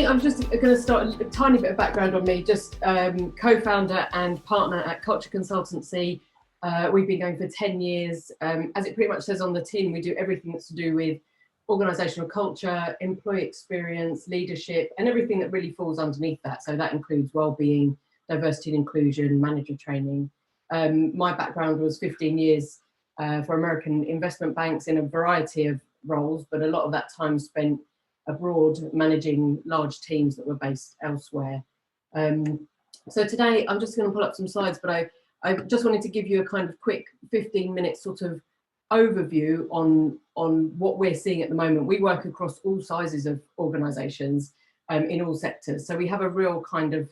think I'm just going to start a tiny bit of background on me, just co-founder and partner at Culture Consultancy. We've been going for 10 years. As it pretty much says on the tin, we do everything that's to do with organisational culture, employee experience, leadership, and everything that really falls underneath that. So that includes well-being, diversity and inclusion, manager training. My background was 15 years for American investment banks in a variety of roles, but a lot of that time spent abroad managing large teams that were based elsewhere. So today I'm just going to pull up some slides, but I just wanted to give you a kind of quick 15-minute sort of overview on what we're seeing at the moment. We work across all sizes of organisations in all sectors, so we have a real kind of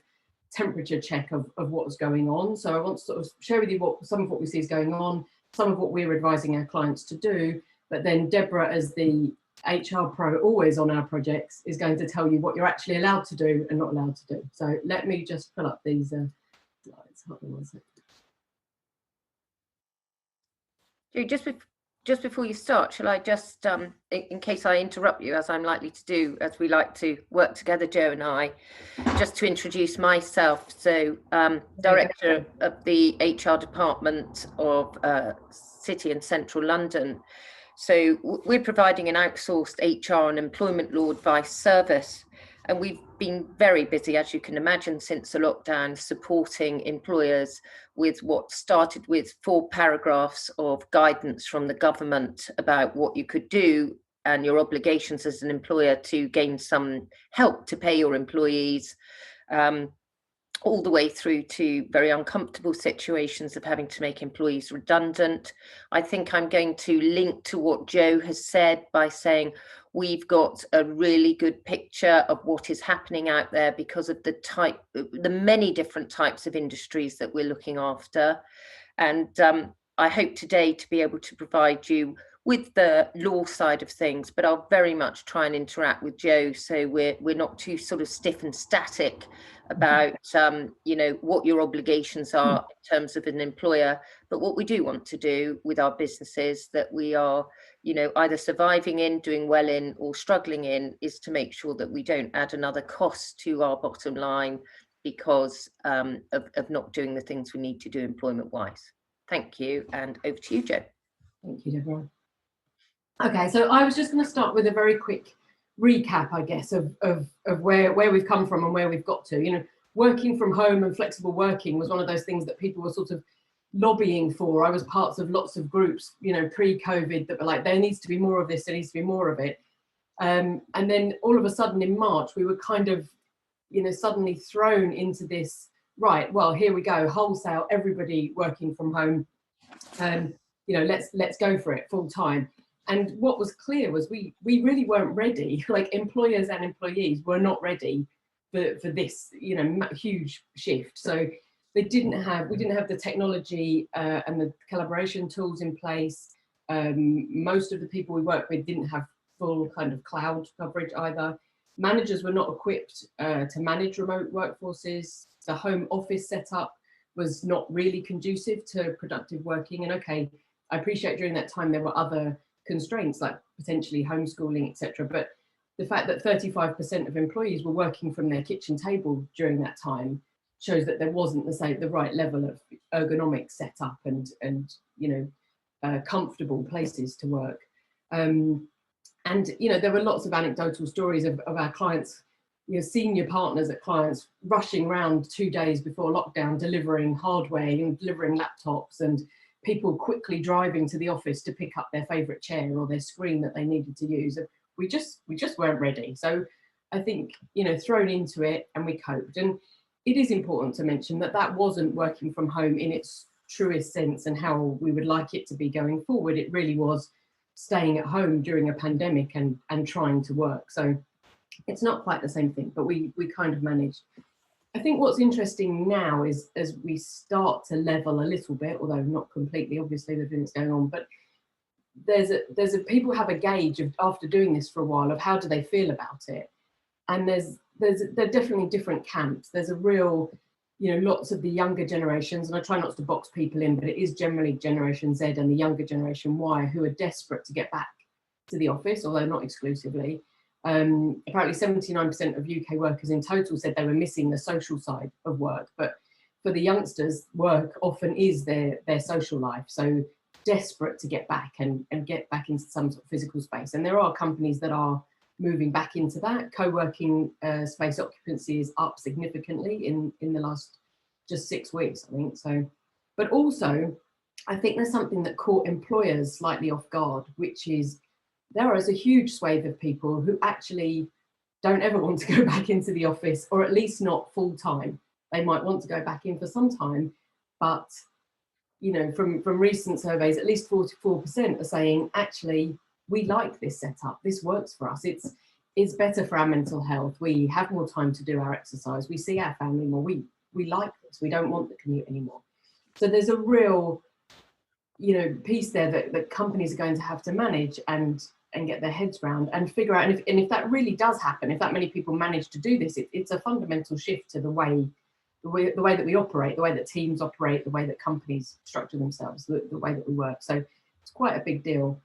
temperature check of what's going on. So I want to sort of share with you some of what we see is going on, some of what we're advising our clients to do, but then Deborah, as the HR pro always on our projects, is going to tell you what you're actually allowed to do and not allowed to do. So let me just pull up these slides. Hold on one second. Just before you start, shall I just, in case I interrupt you, as I'm likely to do, as we like to work together, Joe and I, just to introduce myself. So, Director of the HR department of City and Central London. So we're providing an outsourced HR and employment law advice service. And we've been very busy, as you can imagine, since the lockdown, supporting employers with what started with 4 paragraphs of guidance from the government about what you could do and your obligations as an employer to gain some help to pay your employees, all the way through to very uncomfortable situations of having to make employees redundant. I think I'm going to link to what Joe has said by saying we've got a really good picture of what is happening out there because of the many different types of industries that we're looking after. And I hope today to be able to provide you with the law side of things, but I'll very much try and interact with Joe so we're not too sort of stiff and static about what your obligations are in terms of an employer. But what we do want to do with our businesses that we are either surviving in, doing well in, or struggling in, is to make sure that we don't add another cost to our bottom line because of not doing the things we need to do employment wise. Thank you, and over to you, Joe. Thank you, Deborah. Okay, so I was just going to start with a very quick recap, I guess, of where we've come from and where we've got to. Working from home and flexible working was one of those things that people were sort of lobbying for. I was part of lots of groups, pre-COVID, that were like, there needs to be more of this, there needs to be more of it. And then all of a sudden in March, we were kind of, suddenly thrown into this, right, well, here we go, wholesale, everybody working from home. Let's go for it full time. And what was clear was we really weren't ready. Like, employers and employees were not ready for this, huge shift. So we didn't have the technology and the collaboration tools in place. Most of the people we work with didn't have full kind of cloud coverage either. Managers were not equipped to manage remote workforces. The home office setup was not really conducive to productive working. And okay, I appreciate during that time there were other constraints like potentially homeschooling, etc. But the fact that 35% of employees were working from their kitchen table during that time shows that there wasn't the right level of ergonomic setup and comfortable places to work. And there were lots of anecdotal stories of our clients, senior partners at clients rushing around 2 days before lockdown, delivering hardware, delivering laptops, and people quickly driving to the office to pick up their favorite chair or their screen that they needed to use. We just weren't ready. So I think, thrown into it, and we coped. And it is important to mention that wasn't working from home in its truest sense and how we would like it to be going forward. It really was staying at home during a pandemic and trying to work. So it's not quite the same thing, but we kind of managed. I think what's interesting now is as we start to level a little bit, although not completely, obviously there's things going on, but people have a gauge of, after doing this for a while, of how do they feel about it. And there are definitely different camps. There's a real, lots of the younger generations, and I try not to box people in, but it is generally Generation Z and the younger Generation Y who are desperate to get back to the office, although not exclusively. Apparently 79% of UK workers in total said they were missing the social side of work, but for the youngsters, work often is their social life. So desperate to get back and get back into some sort of physical space. And there are companies that are moving back into that. Co-working space occupancy is up significantly in the last just 6 weeks, I think. So, but also, I think there's something that caught employers slightly off guard, which is there is a huge swathe of people who actually don't ever want to go back into the office, or at least not full time. They might want to go back in for some time, but you know, from recent surveys, at least 44% are saying, actually, we like this setup. This works for us. It's better for our mental health. We have more time to do our exercise. We see our family more. We like this. We don't want the commute anymore. So there's a real, you know, piece there that companies are going to have to manage and get their heads around and figure out. And if that really does happen, if that many people manage to do this, it's a fundamental shift to the way that we operate, the way that teams operate, the way that companies structure themselves, the way that we work. So it's quite a big deal.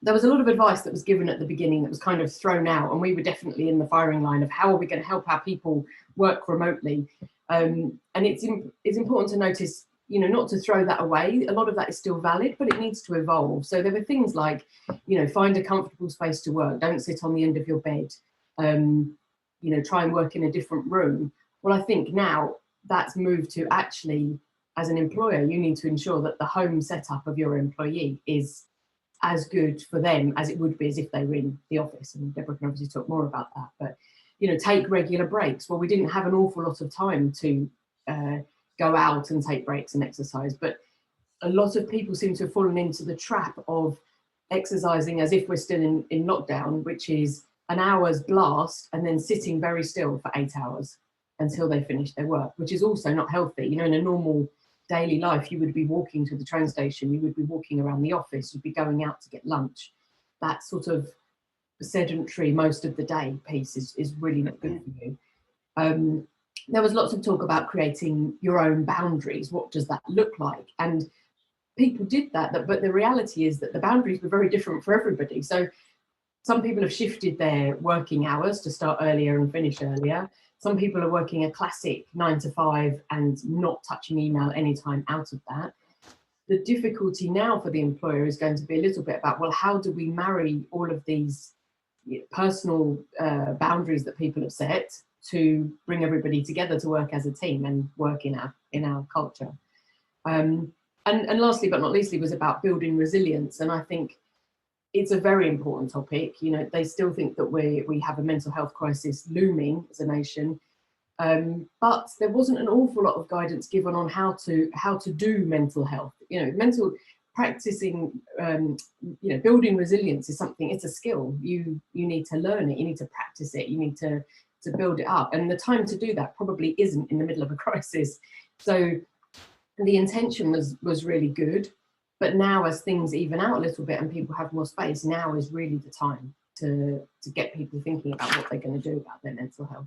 There was a lot of advice that was given at the beginning that was kind of thrown out, and we were definitely in the firing line of how are we going to help our people work remotely. And it's important to notice, you know, not to throw that away. A lot of that is still valid, but it needs to evolve. So there were things like, you know, find a comfortable space to work. Don't sit on the end of your bed. You know, try and work in a different room. Well, I think now that's moved to actually, as an employer, you need to ensure that the home setup of your employee is as good for them as it would be as if they were in the office. And Deborah can obviously talk more about that. But, you know, take regular breaks. Well, we didn't have an awful lot of time to go out and take breaks and exercise. But a lot of people seem to have fallen into the trap of exercising as if we're still in lockdown, which is an hour's blast and then sitting very still for 8 hours until they finish their work, which is also not healthy. You know, in a normal daily life, you would be walking to the train station, you would be walking around the office, you'd be going out to get lunch. That sort of sedentary most of the day piece is really not good for you. There was lots of talk about creating your own boundaries. What does that look like? And people did that, but the reality is that the boundaries were very different for everybody. So some people have shifted their working hours to start earlier and finish earlier. Some people are working a classic 9 to 5 and not touching email anytime out of that. The difficulty now for the employer is going to be a little bit about, well, how do we marry all of these personal boundaries that people have set to bring everybody together to work as a team and work in our culture. And lastly but not leastly was about building resilience. And I think it's a very important topic. You know, they still think that we have a mental health crisis looming as a nation, but there wasn't an awful lot of guidance given on how to do mental health. You know, practicing, you know, building resilience is something. It's a skill. You need to learn it. You need to practice it. You need to build it up. And the time to do that probably isn't in the middle of a crisis. So the intention was really good. But now, as things even out a little bit and people have more space, now is really the time to get people thinking about what they're going to do about their mental health.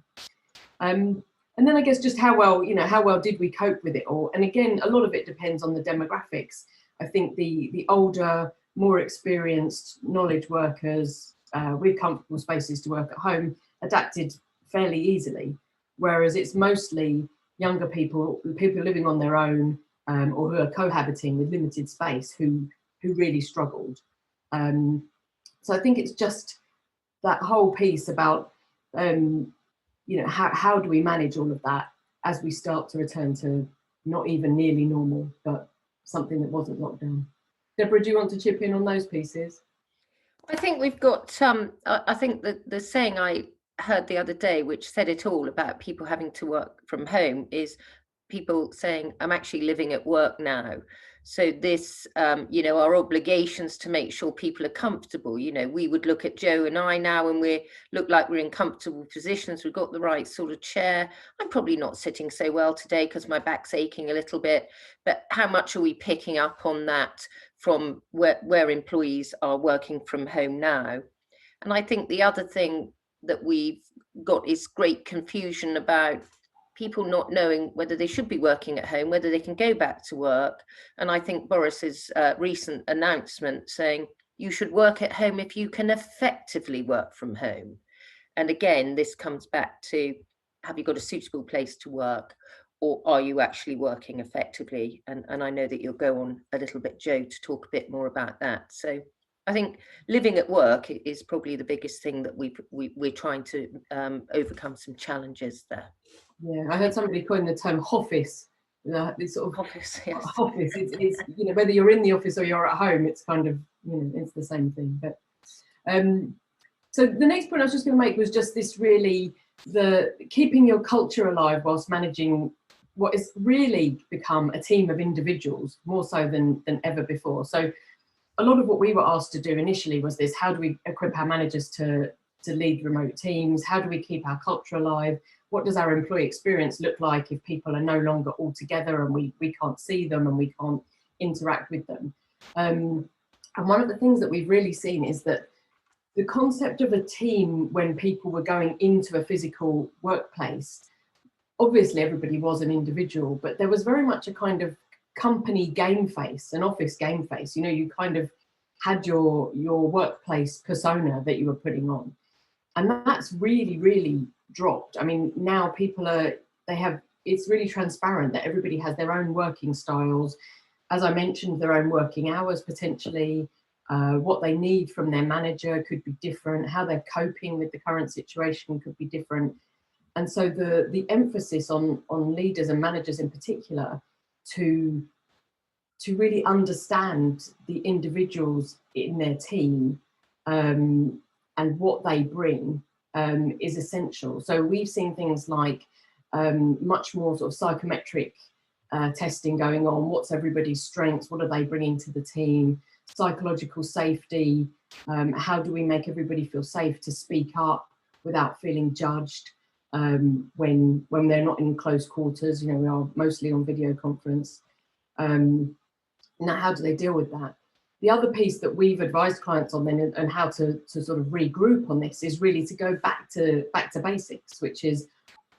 And then I guess just how well did we cope with it all? And again, a lot of it depends on the demographics. I think the older, more experienced knowledge workers with comfortable spaces to work at home adapted fairly easily, whereas it's mostly younger people living on their own, or who are cohabiting with limited space who really struggled. So I think it's just that whole piece about, you know, how do we manage all of that as we start to return to not even nearly normal, but something that wasn't locked down. Deborah, do you want to chip in on those pieces? I think we've got, I think that the saying I heard the other day, which said it all about people having to work from home, is people saying, I'm actually living at work now. So this, you know, our obligations to make sure people are comfortable. You know, we would look at Joe and I now and we look like we're in comfortable positions. We've got the right sort of chair. I'm probably not sitting so well today because my back's aching a little bit. But how much are we picking up on that from where employees are working from home now? And I think the other thing that we've got is great confusion about people not knowing whether they should be working at home, whether they can go back to work. And I think Boris's recent announcement saying, you should work at home if you can effectively work from home. And again, this comes back to, have you got a suitable place to work, or are you actually working effectively? And I know that you'll go on a little bit, Jo, to talk a bit more about that. So I think living at work is probably the biggest thing that we're trying to overcome some challenges there. Yeah, I heard somebody coin the term "hoffice." This sort of Office, yes. office. It's you know, whether you're in the office or you're at home, it's kind of, you know, it's the same thing. But so the next point I was just going to make was just this, really, the keeping your culture alive whilst managing what has really become a team of individuals, more so than ever before. So a lot of what we were asked to do initially was this: how do we equip our managers to lead remote teams? How do we keep our culture alive? What does our employee experience look like if people are no longer all together and we can't see them and we can't interact with them? And one of the things that we've really seen is that the concept of a team, when people were going into a physical workplace, obviously everybody was an individual, but there was very much a kind of company game face, an office game face. You know, you kind of had your workplace persona that you were putting on. And that's really, really dropped. I mean, now people it's really transparent that everybody has their own working styles. As I mentioned, their own working hours potentially, what they need from their manager could be different, how they're coping with the current situation could be different. And so the emphasis on leaders and managers in particular to really understand the individuals in their team and what they bring is essential. So we've seen things like much more sort of psychometric testing going on. What's everybody's strengths? What are they bringing to the team? Psychological safety. How do we make everybody feel safe to speak up without feeling judged when they're not in close quarters? You know, we are mostly on video conference. Now, how do they deal with that? The other piece that we've advised clients on then, and how to sort of regroup on this, is really to go back to basics, which is,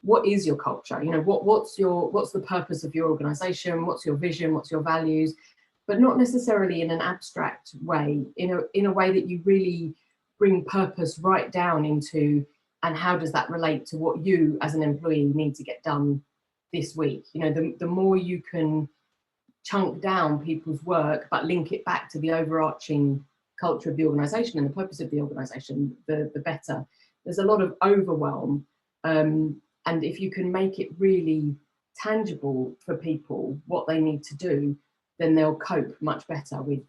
what is your culture? You know, what's the purpose of your organization? What's your vision? What's your values? But not necessarily in an abstract way, in a way that you really bring purpose right down into, and how does that relate to what you as an employee need to get done this week? You know, the more you can chunk down people's work, but link it back to the overarching culture of the organization and the purpose of the organization, the better. There's a lot of overwhelm. And if you can make it really tangible for people what they need to do, then they'll cope much better with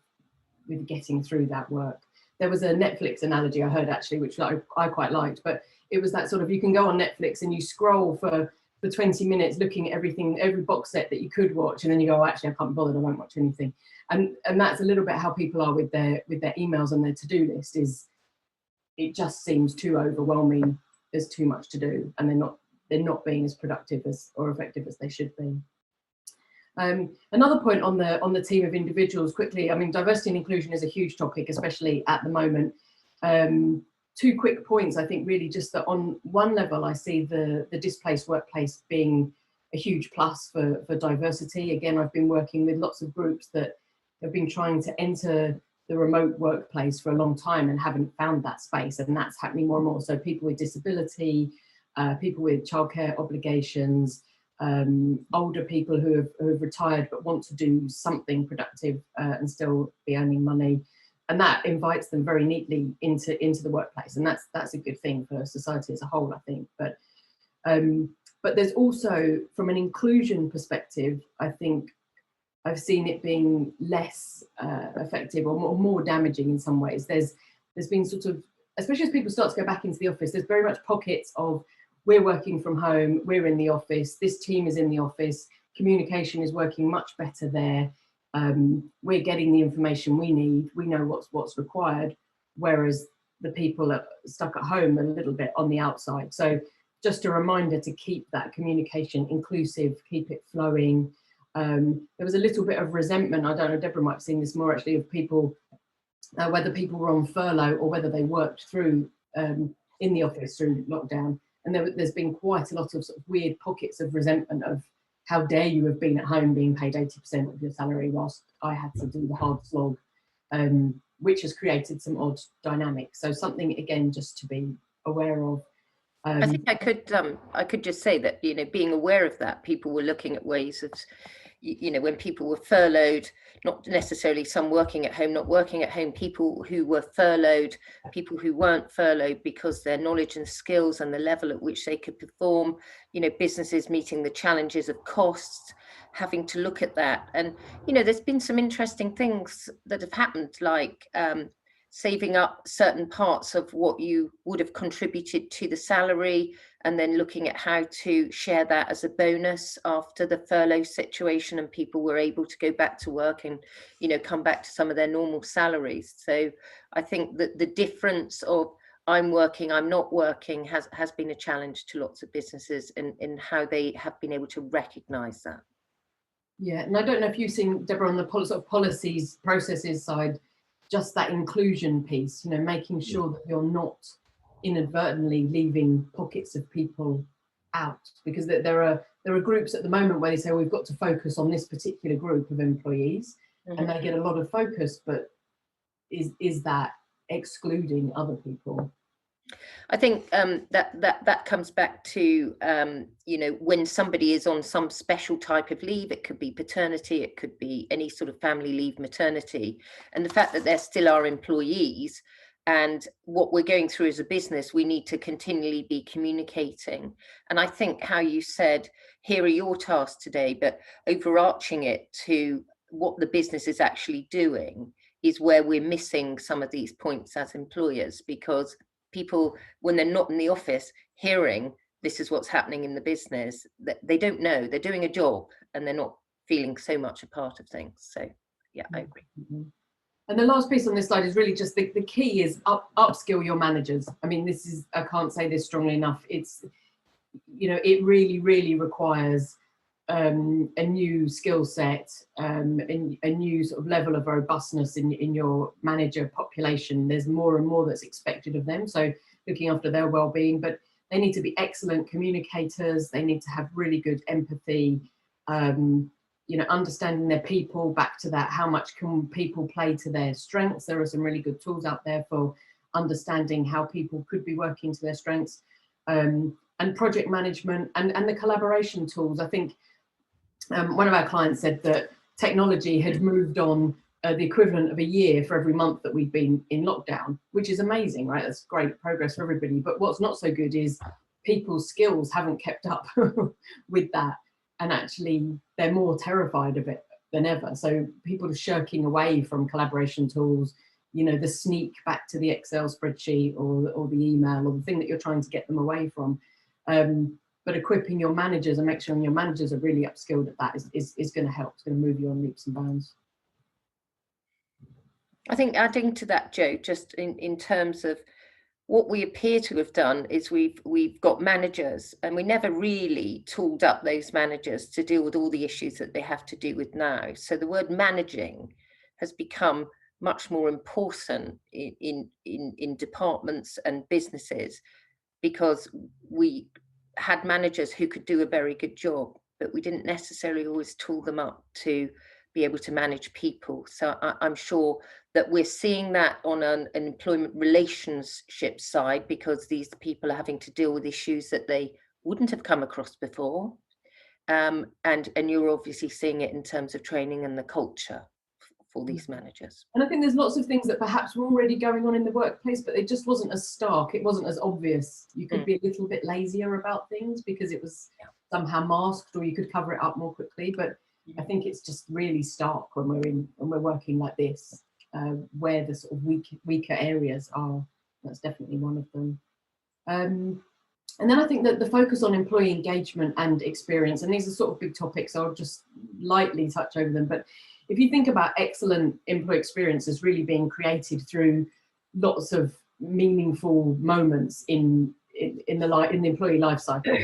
getting through that work. There was a Netflix analogy I heard actually, which I quite liked, but it was that sort of, you can go on Netflix and you scroll for 20 minutes looking at everything, every box set that you could watch, and then you go, oh, actually I can't be bothered, I won't watch anything. And that's a little bit how people are with their emails and their to-do list. Is it just seems too overwhelming, there's too much to do, and they're not being as productive or effective as they should be. Another point on the team of individuals quickly, I mean, diversity and inclusion is a huge topic, especially at the moment. Two quick points, I think, really, just that on one level, I see the displaced workplace being a huge plus for diversity. Again, I've been working with lots of groups that have been trying to enter the remote workplace for a long time and haven't found that space, and that's happening more and more. So people with disability, people with childcare obligations, older people who have retired but want to do something productive and still be earning money. And that invites them very neatly into the workplace, and that's a good thing for society as a whole, I think. But there's also, from an inclusion perspective, I think I've seen it being less effective or more damaging in some ways. There's been sort of, especially as people start to go back into the office, there's very much pockets of, we're working from home, we're in the office, this team is in the office, communication is working much better there. We're getting the information we need, we know what's required, whereas the people are stuck at home a little bit on the outside. So just a reminder to keep that communication inclusive, keep it flowing. There was a little bit of resentment, I don't know, Deborah might have seen this more actually, of people, whether people were on furlough or whether they worked through in the office through lockdown. And there's been quite a lot of sort of weird pockets of resentment of, how dare you have been at home being paid 80% of your salary whilst I had to do the hard slog which has created some odd dynamics. So something, again, just to be aware of. I think I could just say that, you know, being aware of that, people were looking at ways of, you know, when people were furloughed, not necessarily some working at home, not working at home, people who were furloughed, people who weren't furloughed because their knowledge and skills and the level at which they could perform, you know, businesses meeting the challenges of costs, having to look at that. And, you know, there's been some interesting things that have happened, like saving up certain parts of what you would have contributed to the salary, and then looking at how to share that as a bonus after the furlough situation, and people were able to go back to work and, you know, come back to some of their normal salaries. So I think that the difference of I'm working, I'm not working has been a challenge to lots of businesses in how they have been able to recognise that. Yeah, and I don't know if you've seen, Deborah, on the sort of policies, processes side, just that inclusion piece, you know, making sure that you're not inadvertently leaving pockets of people out, because there are groups at the moment where they say, we've got to focus on this particular group of employees, and they get a lot of focus, but is that excluding other people? I think that comes back to, you know, when somebody is on some special type of leave, it could be paternity, it could be any sort of family leave, maternity, and the fact that they're still our employees, and what we're going through as a business, we need to continually be communicating. And I think how you said, here are your tasks today, but overarching it to what the business is actually doing is where we're missing some of these points as employers, because people, when they're not in the office hearing this is what's happening in the business, that they don't know, they're doing a job and they're not feeling so much a part of things. So yeah, I agree. And the last piece on this slide is really just the key is upskill your managers. I mean, this is, I can't say this strongly enough, it's, you know, it really requires a new skill set, a new sort of level of robustness in your manager population. There's more and more that's expected of them, so looking after their well-being, but they need to be excellent communicators, they need to have really good empathy, you know, understanding their people, back to that, how much can people play to their strengths. There are some really good tools out there for understanding how people could be working to their strengths, and project management and the collaboration tools. I think one of our clients said that technology had moved on the equivalent of a year for every month that we've been in lockdown, which is amazing, right? That's great progress for everybody. But what's not so good is people's skills haven't kept up with that. And actually, they're more terrified of it than ever. So people are shirking away from collaboration tools, you know, the sneak back to the Excel spreadsheet or the email or the thing that you're trying to get them away from. But equipping your managers and make sure your managers are really upskilled at that is going to help. It's going to move you on leaps and bounds. I think adding to that, Jo, just in terms of what we appear to have done is we've got managers, and we never really tooled up those managers to deal with all the issues that they have to deal with now. So the word managing has become much more important in departments and businesses, because we had managers who could do a very good job, but we didn't necessarily always tool them up to be able to manage people. So I'm sure that we're seeing that on an employment relationship side, because these people are having to deal with issues that they wouldn't have come across before. And you're obviously seeing it in terms of training and the culture for these managers. And I think there's lots of things that perhaps were already going on in the workplace, but it just wasn't as stark, it wasn't as obvious. You could be a little bit lazier about things because it was somehow masked, or you could cover it up more quickly. But I think it's just really stark when we're working like this, where the sort of weaker areas are. That's definitely one of them. And then I think that the focus on employee engagement and experience, and these are sort of big topics, so I'll just lightly touch over them. But if you think about excellent employee experiences really being created through lots of meaningful moments in the employee life cycle,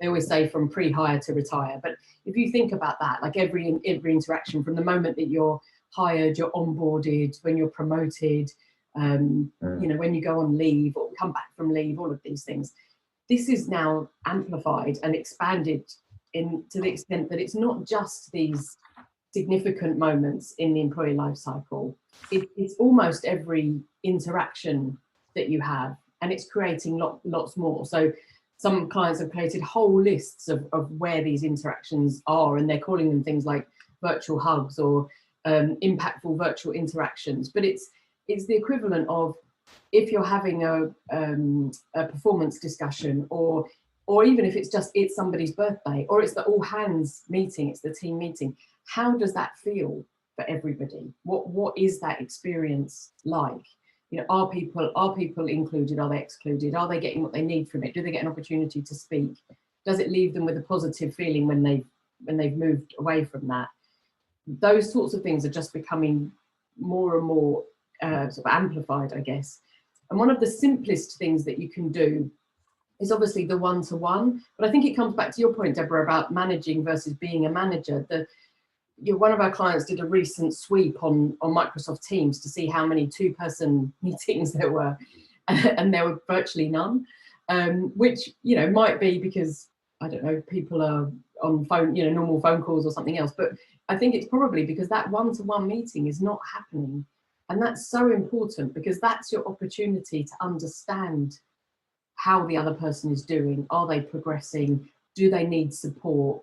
they always say from pre-hire to retire. But if you think about that, like every interaction from the moment that you're hired, you're onboarded, when you're promoted, you know, when you go on leave or come back from leave, all of these things, this is now amplified and expanded to the extent that it's not just these significant moments in the employee life cycle. It's almost every interaction that you have, and it's creating lots more. So some clients have created whole lists of where these interactions are, and they're calling them things like virtual hugs or impactful virtual interactions. But it's the equivalent of, if you're having a performance discussion, or even if it's somebody's birthday, or it's the all hands meeting, it's the team meeting. How does that feel for everybody? What is that experience like? You know, are people included? Are they excluded? Are they getting what they need from it? Do they get an opportunity to speak? Does it leave them with a positive feeling when they've moved away from that? Those sorts of things are just becoming more and more sort of amplified, I guess. And one of the simplest things that you can do is obviously the one-to-one, but I think it comes back to your point, Deborah, about managing versus being a manager. One of our clients did a recent sweep on Microsoft Teams to see how many two-person meetings there were, and there were virtually none, which, you know, might be because, I don't know, people are on phone, you know, normal phone calls or something else, but I think it's probably because that one-to-one meeting is not happening. And that's so important, because that's your opportunity to understand how the other person is doing. Are they progressing? Do they need support?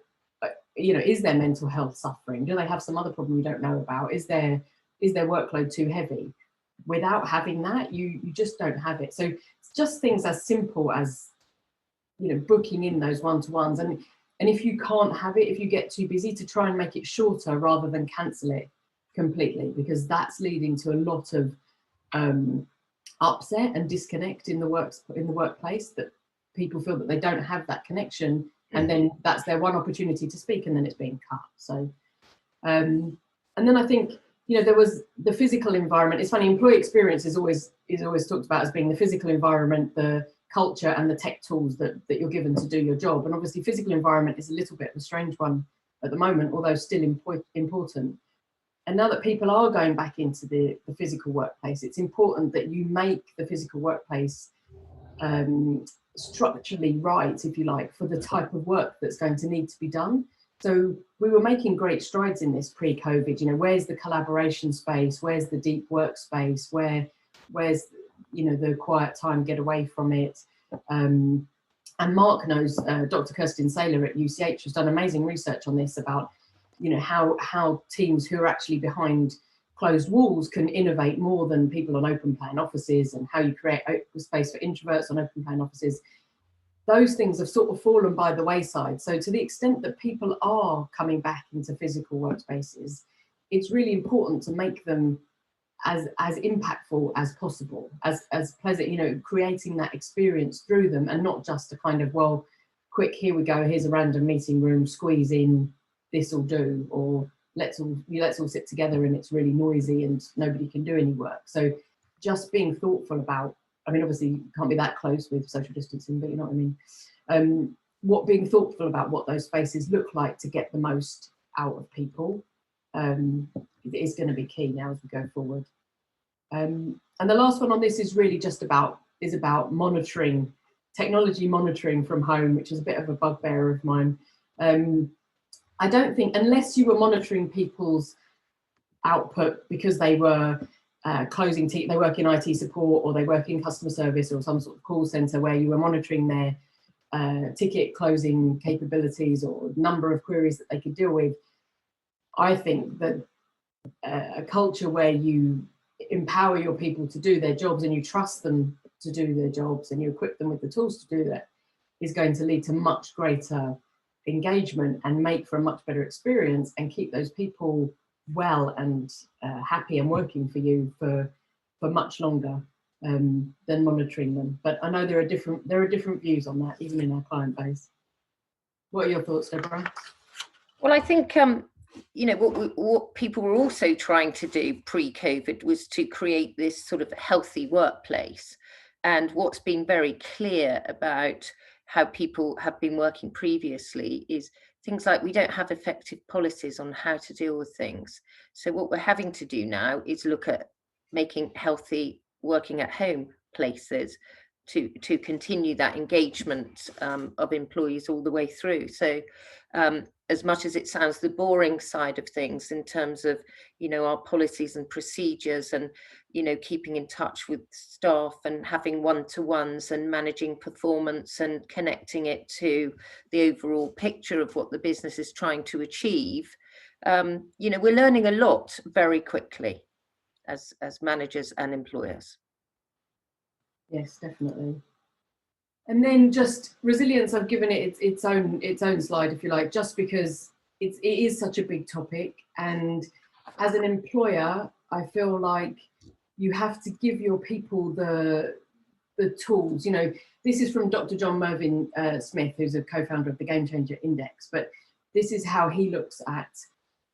You know, is their mental health suffering? Do they have some other problem you don't know about? Is their workload too heavy? Without having that, you just don't have it. So it's just things as simple as, you know, booking in those one-to-ones. And if you can't have it, if you get too busy, to try and make it shorter rather than cancel it completely, because that's leading to a lot of upset and disconnect in the workplace, that people feel that they don't have that connection, and then that's their one opportunity to speak, and then it's being cut. So and then I think, you know, there was the physical environment. It's funny, employee experience is always talked about as being the physical environment, the culture, and the tech tools that you're given to do your job. And obviously physical environment is a little bit of a strange one at the moment, although still important. And now that people are going back into the physical workplace, it's important that you make the physical workplace structurally right, if you like, for the type of work that's going to need to be done. So we were making great strides in this pre-COVID. You know, where's the collaboration space? Where's the deep work space? Where's, you know, the quiet time, get away from it? And Mark knows, Dr. Kirsten Saylor at UCH has done amazing research on this, about, you know, how teams who are actually behind closed walls can innovate more than people on open plan offices, and how you create space for introverts on open plan offices. Those things have sort of fallen by the wayside. So to the extent that people are coming back into physical workspaces, it's really important to make them as impactful as possible, as pleasant, you know, creating that experience through them, and not just a kind of, well, quick, here we go, here's a random meeting room, squeeze in, this will do, or let's all sit together and it's really noisy and nobody can do any work. So just being thoughtful about, I mean, obviously you can't be that close with social distancing, but you know what I mean. Being thoughtful about what those spaces look like to get the most out of people is going to be key now as we go forward. And the last one on this is really just about monitoring, technology monitoring from home, which is a bit of a bugbear of mine. I don't think, unless you were monitoring people's output because they were they work in IT support, or they work in customer service or some sort of call center, where you were monitoring their ticket closing capabilities or number of queries that they could deal with. I think that a culture where you empower your people to do their jobs, and you trust them to do their jobs, and you equip them with the tools to do that, is going to lead to much greater engagement and make for a much better experience, and keep those people well and happy and working for you for much longer than monitoring them. But I know there are different views on that, even in our client base. What are your thoughts, Deborah? Well, I think you know, what people were also trying to do pre-COVID was to create this sort of healthy workplace. And what's been very clear about how people have been working previously is things like, we don't have effective policies on how to deal with things. So what we're having to do now is look at making healthy working at home places, to continue that engagement of employees all the way through. So as much as it sounds the boring side of things in terms of, you know, our policies and procedures and, you know, keeping in touch with staff and having one-to-ones and managing performance and connecting it to the overall picture of what the business is trying to achieve, you know, we're learning a lot very quickly as managers and employers. Yes, definitely. And then just resilience, I've given it its own slide, if you like, just because it is such a big topic. And as an employer, I feel like you have to give your people the tools. You know, this is from Dr. John Mervyn Smith, who's a co-founder of the Game Changer Index, but this is how he looks at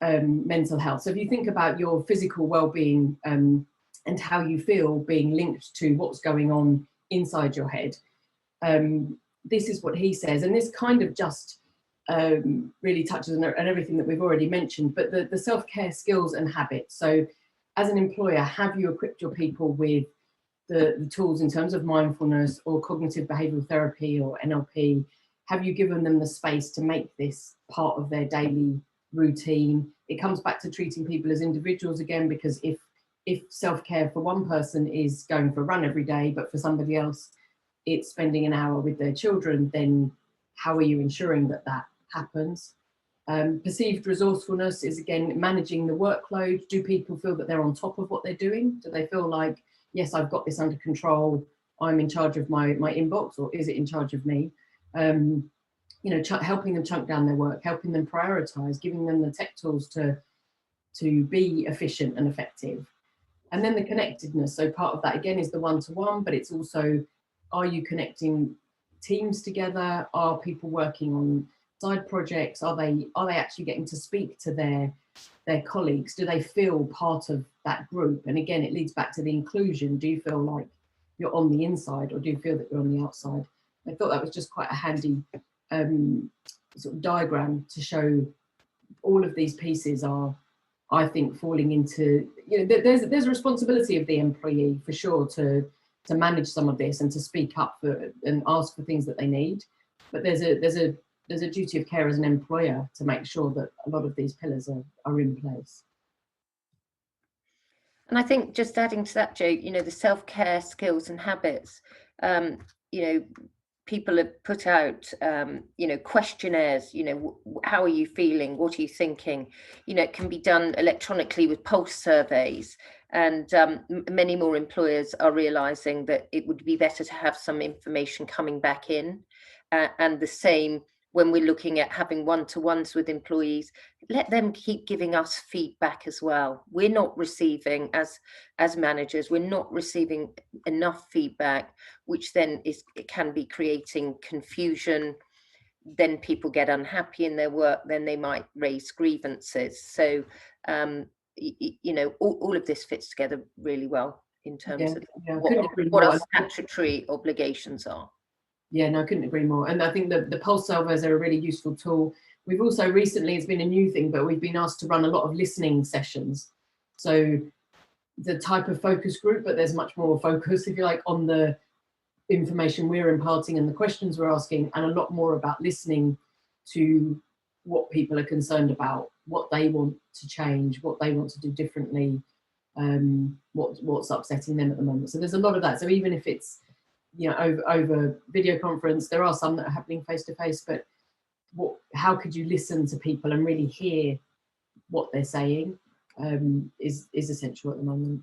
mental health. So if you think about your physical well-being and how you feel being linked to what's going on inside your head, this is what he says, and this kind of just really touches on everything that we've already mentioned, but the self-care skills and habits. So as an employer, have you equipped your people with the tools in terms of mindfulness or cognitive behavioral therapy or NLP? Have you given them the space to make this part of their daily routine? It comes back to treating people as individuals again, because if self-care for one person is going for a run every day, but for somebody else it's spending an hour with their children, then how are you ensuring that that happens? Perceived resourcefulness is, again, managing the workload. Do people feel that they're on top of what they're doing? Do they feel like, yes, I've got this under control, I'm in charge of my inbox, or is it in charge of me? You know, helping them chunk down their work, helping them prioritize, giving them the tech tools to be efficient and effective. And then the connectedness. So part of that, again, is the one-to-one, but it's also, are you connecting teams together? Are people working on side projects? Are they actually getting to speak to their colleagues? Do they feel part of that group? And again, it leads back to the inclusion. Do you feel like you're on the inside, or do you feel that you're on the outside? I thought that was just quite a handy sort of diagram to show all of these pieces are, I think, falling into, you know, there's a responsibility of the employee for sure to manage some of this and to speak up for and ask for things that they need, but there's a duty of care as an employer to make sure that a lot of these pillars are in place. And I think, just adding to that, Jo, you know, the self-care skills and habits, you know, people have put out, you know, questionnaires, you know, how are you feeling? What are you thinking? You know, it can be done electronically with pulse surveys. And many more employers are realizing that it would be better to have some information coming back in. And the same when we're looking at having one-to-ones with employees, let them keep giving us feedback as well. We're not receiving, as managers, we're not receiving enough feedback, which then it can be creating confusion. Then people get unhappy in their work, then they might raise grievances. So, you know, all of this fits together really well in terms of what our statutory obligations are. Yeah, no, I couldn't agree more. And I think the pulse surveys are a really useful tool. We've also recently, it's been a new thing, but we've been asked to run a lot of listening sessions. So the type of focus group, but there's much more focus, if you like, on the information we're imparting and the questions we're asking, and a lot more about listening to what people are concerned about, what they want to change, what they want to do differently, what's upsetting them at the moment. So there's a lot of that. So even if it's, you know, over video conference, there are some that are happening face to face, but how could you listen to people and really hear what they're saying is essential at the moment.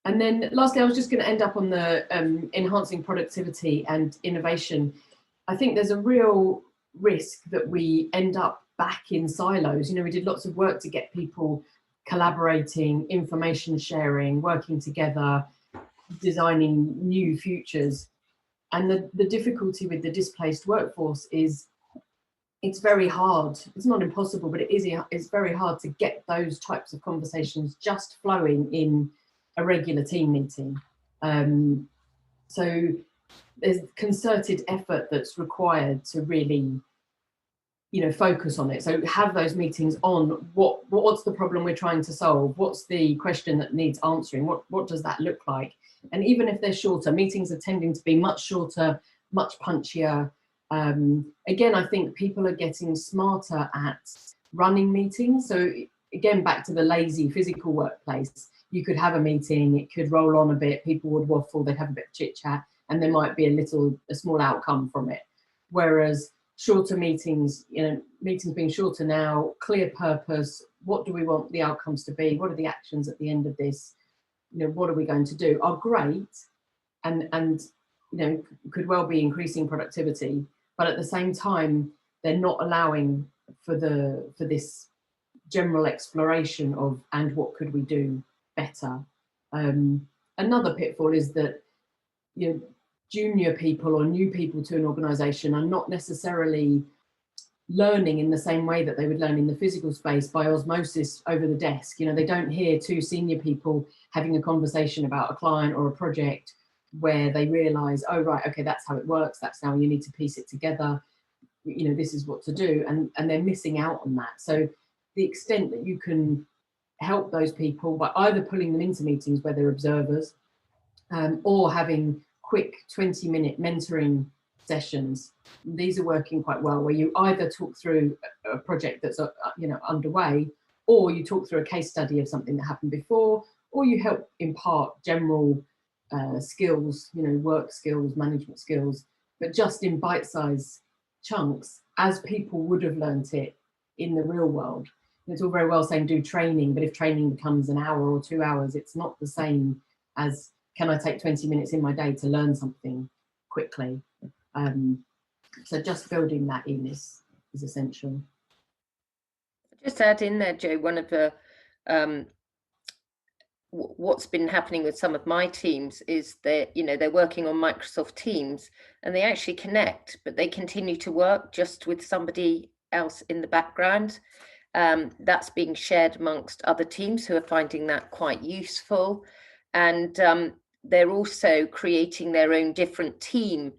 And then lastly, I was just going to end up on the enhancing productivity and innovation. I think there's a real risk that we end up back in silos. You know, we did lots of work to get people collaborating, information sharing, working together, designing new futures. And the difficulty with the displaced workforce is it's very hard. It's not impossible, but it's very hard to get those types of conversations just flowing in a regular team meeting. So there's concerted effort that's required to really, you know, focus on it. So have those meetings on what's the problem we're trying to solve? What's the question that needs answering? What does that look like? And even if they're shorter, meetings are tending to be much shorter, much punchier. Again, I think people are getting smarter at running meetings. So again, back to the lazy physical workplace, you could have a meeting, it could roll on a bit, people would waffle, they'd have a bit of chit chat, and there might be a small outcome from it. Whereas shorter meetings, meetings being shorter now, clear purpose, what do we want the outcomes to be? What are the actions at the end of this? What are we going to do? Are great and could well be increasing productivity, but at the same time, they're not allowing for this general exploration of, and what could we do better? Another pitfall is that junior people or new people to an organization are not necessarily learning in the same way that they would learn in the physical space by osmosis over the desk. They don't hear two senior people having a conversation about a client or a project where they realize, oh right, okay, that's how it works, that's how you need to piece it together, this is what to do, and they're missing out on that. So the extent that you can help those people by either pulling them into meetings where they're observers, or having quick 20-minute mentoring sessions, these are working quite well, where you either talk through a project that's underway, or you talk through a case study of something that happened before, or you help impart general skills, work skills, management skills, but just in bite-sized chunks, as people would have learnt it in the real world. It's all very well saying do training, but if training becomes an hour or 2 hours, it's not the same as, can I take 20 minutes in my day to learn something quickly? So just building that in is essential. Just add in there, Jo, one of the what's been happening with some of my teams is that they're working on Microsoft Teams and they actually connect, but they continue to work just with somebody else in the background. That's being shared amongst other teams who are finding that quite useful, and they're also creating their own different team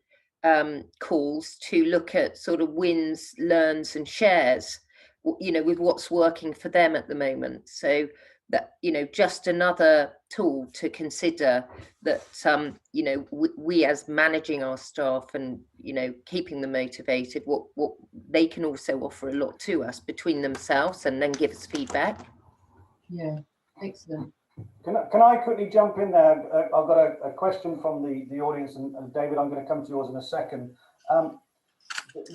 calls to look at sort of wins, learns and shares, with what's working for them at the moment. So that, just another tool to consider, that we as managing our staff and keeping them motivated, what they can also offer a lot to us between themselves and then give us feedback. Yeah, excellent. Can I quickly jump in there? I've got a question from the audience, and David, I'm going to come to yours in a second.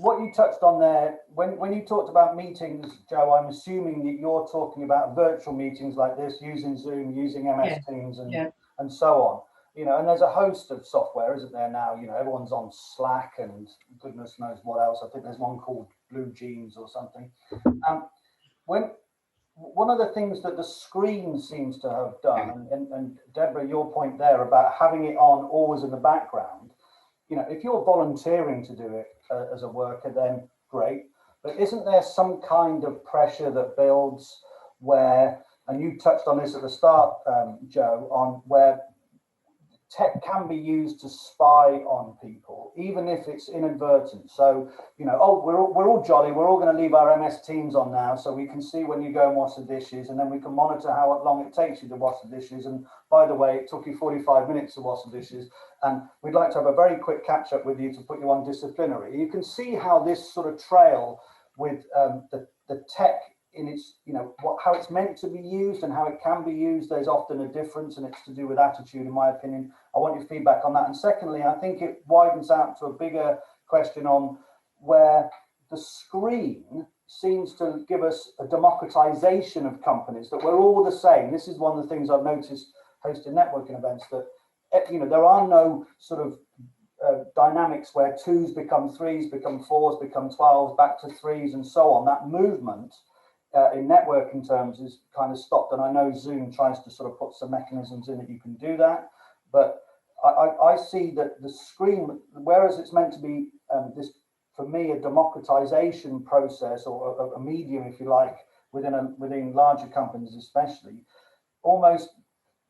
What you touched on there, when you talked about meetings, Jo, I'm assuming that you're talking about virtual meetings like this, using Zoom, using MS Teams and so on. And there's a host of software, isn't there now? Everyone's on Slack and goodness knows what else. I think there's one called Blue Jeans or something. One of the things that the screen seems to have done, and Deborah, your point there about having it on always in the background, if you're volunteering to do it as a worker, then great. But isn't there some kind of pressure that builds where, and you touched on this at the start, Jo, on where tech can be used to spy on people, even if it's inadvertent. So, oh, we're all jolly, we're all going to leave our MS Teams on now so we can see when you go and wash the dishes, and then we can monitor how long it takes you to wash the dishes. And by the way, it took you 45 minutes to wash the dishes, and we'd like to have a very quick catch up with you to put you on disciplinary. You can see how this sort of trail with the tech in its, how it's meant to be used and how it can be used, there's often a difference, and it's to do with attitude, in my opinion. I want your feedback on that. And secondly, I think it widens out to a bigger question on where the screen seems to give us a democratization of companies, that we're all the same. This is one of the things I've noticed hosting networking events, that there are no sort of dynamics where 2s become 3s, become 4s, become 12s, back to 3s, and so on. That movement in networking terms is kind of stopped, and I know Zoom tries to sort of put some mechanisms in that you can do that, but I see that the screen, whereas it's meant to be this, for me, a democratization process, or a medium, if you like, within larger companies especially, almost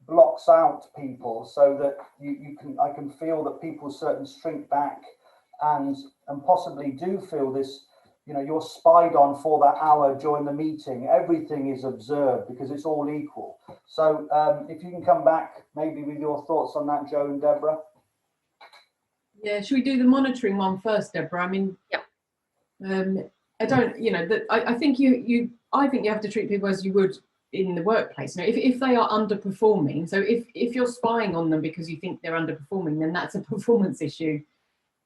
blocks out people, so that I can feel that people certain shrink back and possibly do feel this, you know, you're spied on for that hour during the meeting. Everything is observed because it's all equal. So if you can come back maybe with your thoughts on that, Joe and Deborah. Yeah, should we do the monitoring one first, Deborah? I mean, yeah. I don't, you know, that I think I think you have to treat people as you would in the workplace. You know, if they are underperforming, so if you're spying on them because you think they're underperforming, then that's a performance issue.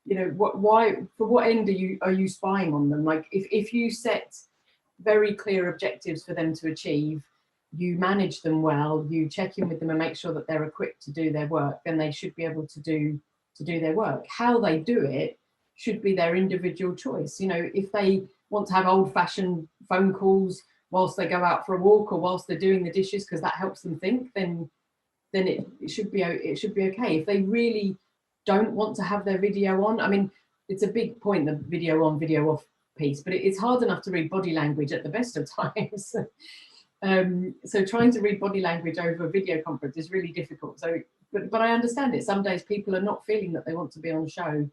You know, why, for what end are you spying on them? Like if you set very clear objectives for them to achieve, you manage them well, you check in with them and make sure that they're equipped to do their work, then they should be able to do their work. How they do it should be their individual choice. You know, if they want to have old-fashioned phone calls whilst they go out for a walk or whilst they're doing the dishes because that helps them think, then it should be okay. If they really don't want to have their video on, I mean, it's a big point, the video on, video off piece, but it's hard enough to read body language at the best of times. So trying to read body language over a video conference is really difficult. So, but I understand it. Some days people are not feeling that they want to be on show.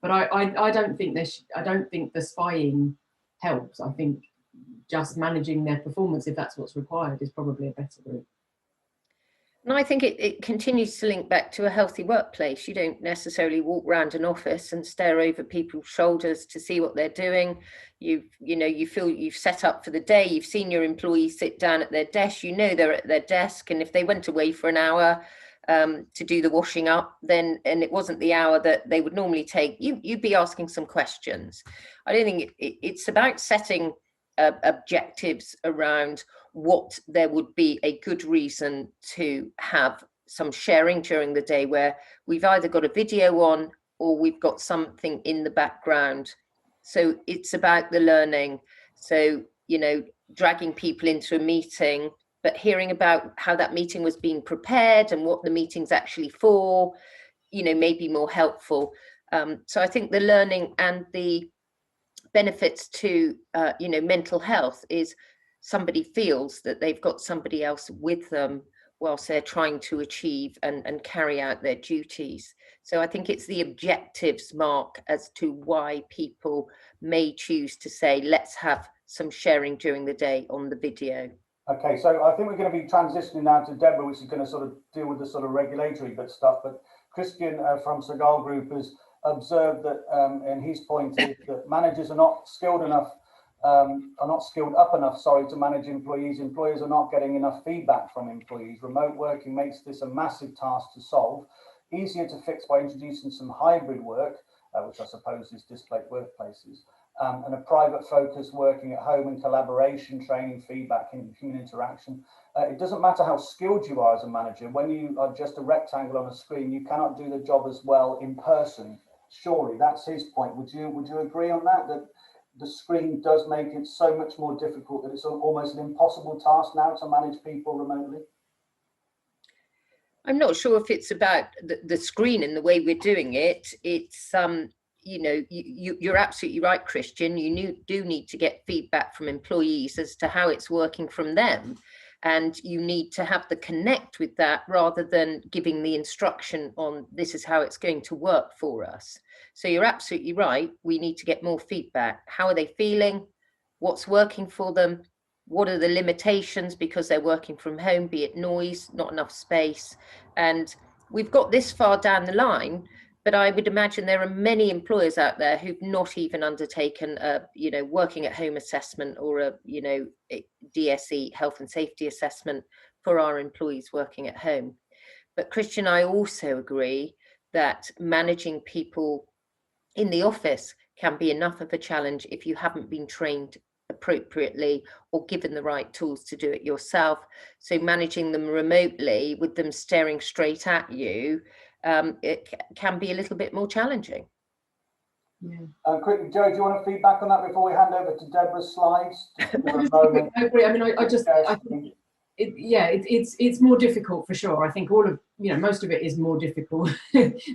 But I don't think I don't think the spying helps. I think just managing their performance, if that's what's required, is probably a better route. And I think it continues to link back to a healthy workplace. You don't necessarily walk around an office and stare over people's shoulders to see what they're doing. You feel you've set up for the day. You've seen your employees sit down at their desk. You know they're at their desk, and if they went away for an hour to do the washing up, and it wasn't the hour that they would normally take, you'd be asking some questions. I don't think it's about setting objectives around what there would be a good reason to have some sharing during the day, where we've either got a video on or we've got something in the background. So it's about the learning. So, you know, dragging people into a meeting, but hearing about how that meeting was being prepared and what the meeting's actually for, you know, may be more helpful. So I think the learning and the benefits to, you know, mental health is somebody feels that they've got somebody else with them whilst they're trying to achieve and carry out their duties. So I think it's the objectives, Mark, as to why people may choose to say, let's have some sharing during the day on the video. Okay, so I think we're going to be transitioning now to Deborah, which is going to sort of deal with the sort of regulatory bit stuff. But Christian from Segal Group has observed that, and his point is that managers are not skilled enough, to manage employees. Employers are not getting enough feedback from employees. Remote working makes this a massive task to solve. Easier to fix by introducing some hybrid work, which I suppose is displaced workplaces, and a private focus working at home and collaboration, training, feedback, and human interaction. It doesn't matter how skilled you are as a manager. When you are just a rectangle on a screen, you cannot do the job as well in person. Surely, that's his point. Would you agree on that? That the screen does make it so much more difficult that it's almost an impossible task now to manage people remotely? I'm not sure if it's about the screen and the way we're doing it. It's you know, you're absolutely right, Christian. You do need to get feedback from employees as to how it's working from them. And you need to have the connect with that rather than giving the instruction on this is how it's going to work for us. So you're absolutely right. We need to get more feedback. How are they feeling? What's working for them? What are the limitations because they're working from home, be it noise, not enough space? And we've got this far down the line, but I would imagine there are many employers out there who've not even undertaken a, you know, working at home assessment or a, you know, a DSE, health and safety assessment for our employees working at home. But Christian, I also agree that managing people in the office can be enough of a challenge if you haven't been trained appropriately or given the right tools to do it yourself. So managing them remotely with them staring straight at you, it can be a little bit more challenging. Yeah. Quickly, Joe, do you want to feedback on that before we hand over to Deborah's slides? I agree. I mean, I think it's more difficult for sure. I think all of, you know, most of it is more difficult.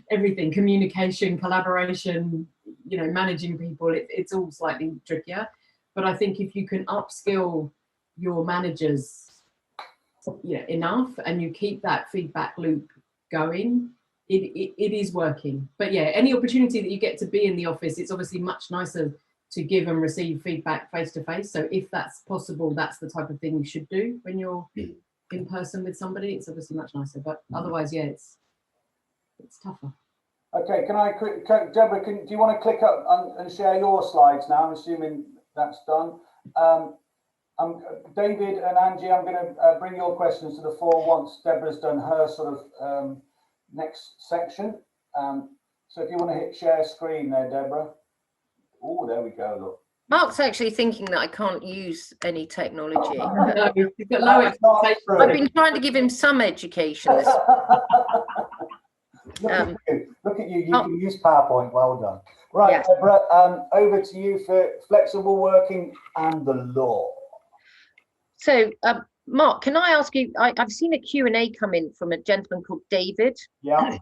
Everything, communication, collaboration, you know, managing people, it's all slightly trickier. But I think if you can upskill your managers, you know, enough, and you keep that feedback loop going, it is working. But yeah, any opportunity that you get to be in the office, it's obviously much nicer to give and receive feedback face to face. So if that's possible, that's the type of thing you should do when you're in person with somebody. It's obviously much nicer, but otherwise, yeah, it's tougher. Okay, can I quick, Deborah, do you want to click up and share your slides now? I'm assuming that's done. David and Angie, I'm going to bring your questions to the fore once Deborah's done her sort of next section. So if you want to hit share screen there, Deborah. Oh, there we go, look. Mark's actually thinking that I can't use any technology. No, you've got no expectation. I've been trying to give him some education. Look at you, you can use PowerPoint, well done. Right, yeah. Deborah, over to you for flexible working and the law. So, Mark, can I ask you, I've seen a Q&A come in from a gentleman called David. Yeah,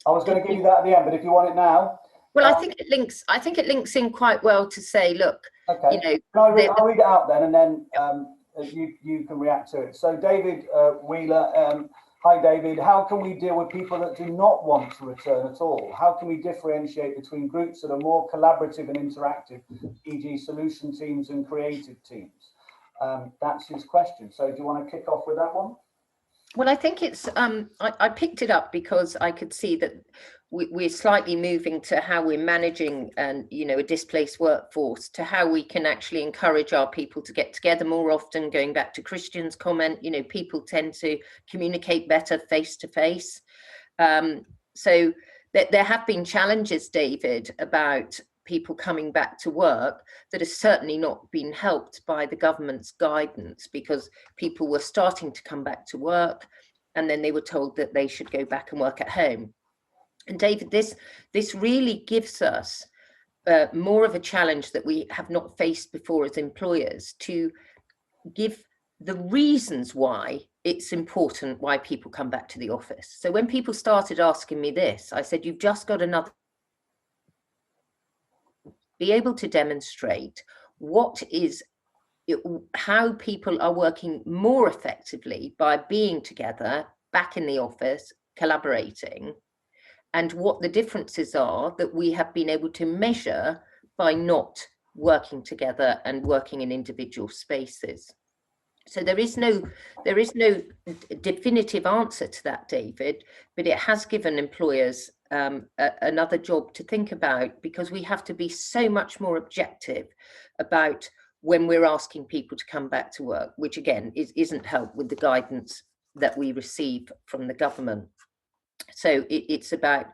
I was going to give you that at the end, but if you want it now. Well, I think it links in quite well to say, look, okay. You know, I'll read it out then, and then you can react to it. So David Wheeler, hi David, how can we deal with people that do not want to return at all? How can we differentiate between groups that are more collaborative and interactive, e.g. solution teams and creative teams? That's his question. So do you want to kick off with that one? Well, I think it's, I picked it up because I could see that we're slightly moving to how we're managing a displaced workforce, to how we can actually encourage our people to get together more often. Going back to Christian's comment, people tend to communicate better face to face. So there have been challenges, David, about people coming back to work that has certainly not been helped by the government's guidance, because people were starting to come back to work and then they were told that they should go back and work at home. And David, this really gives us more of a challenge that we have not faced before as employers, to give the reasons why it's important why people come back to the office. So when people started asking me this, I said, you've just got another, be able to demonstrate how people are working more effectively by being together back in the office, collaborating, and what the differences are that we have been able to measure by not working together and working in individual spaces. So there is no definitive answer to that, David, but it has given employers another job to think about, because we have to be so much more objective about when we're asking people to come back to work, which again isn't helped with the guidance that we receive from the government. So it's about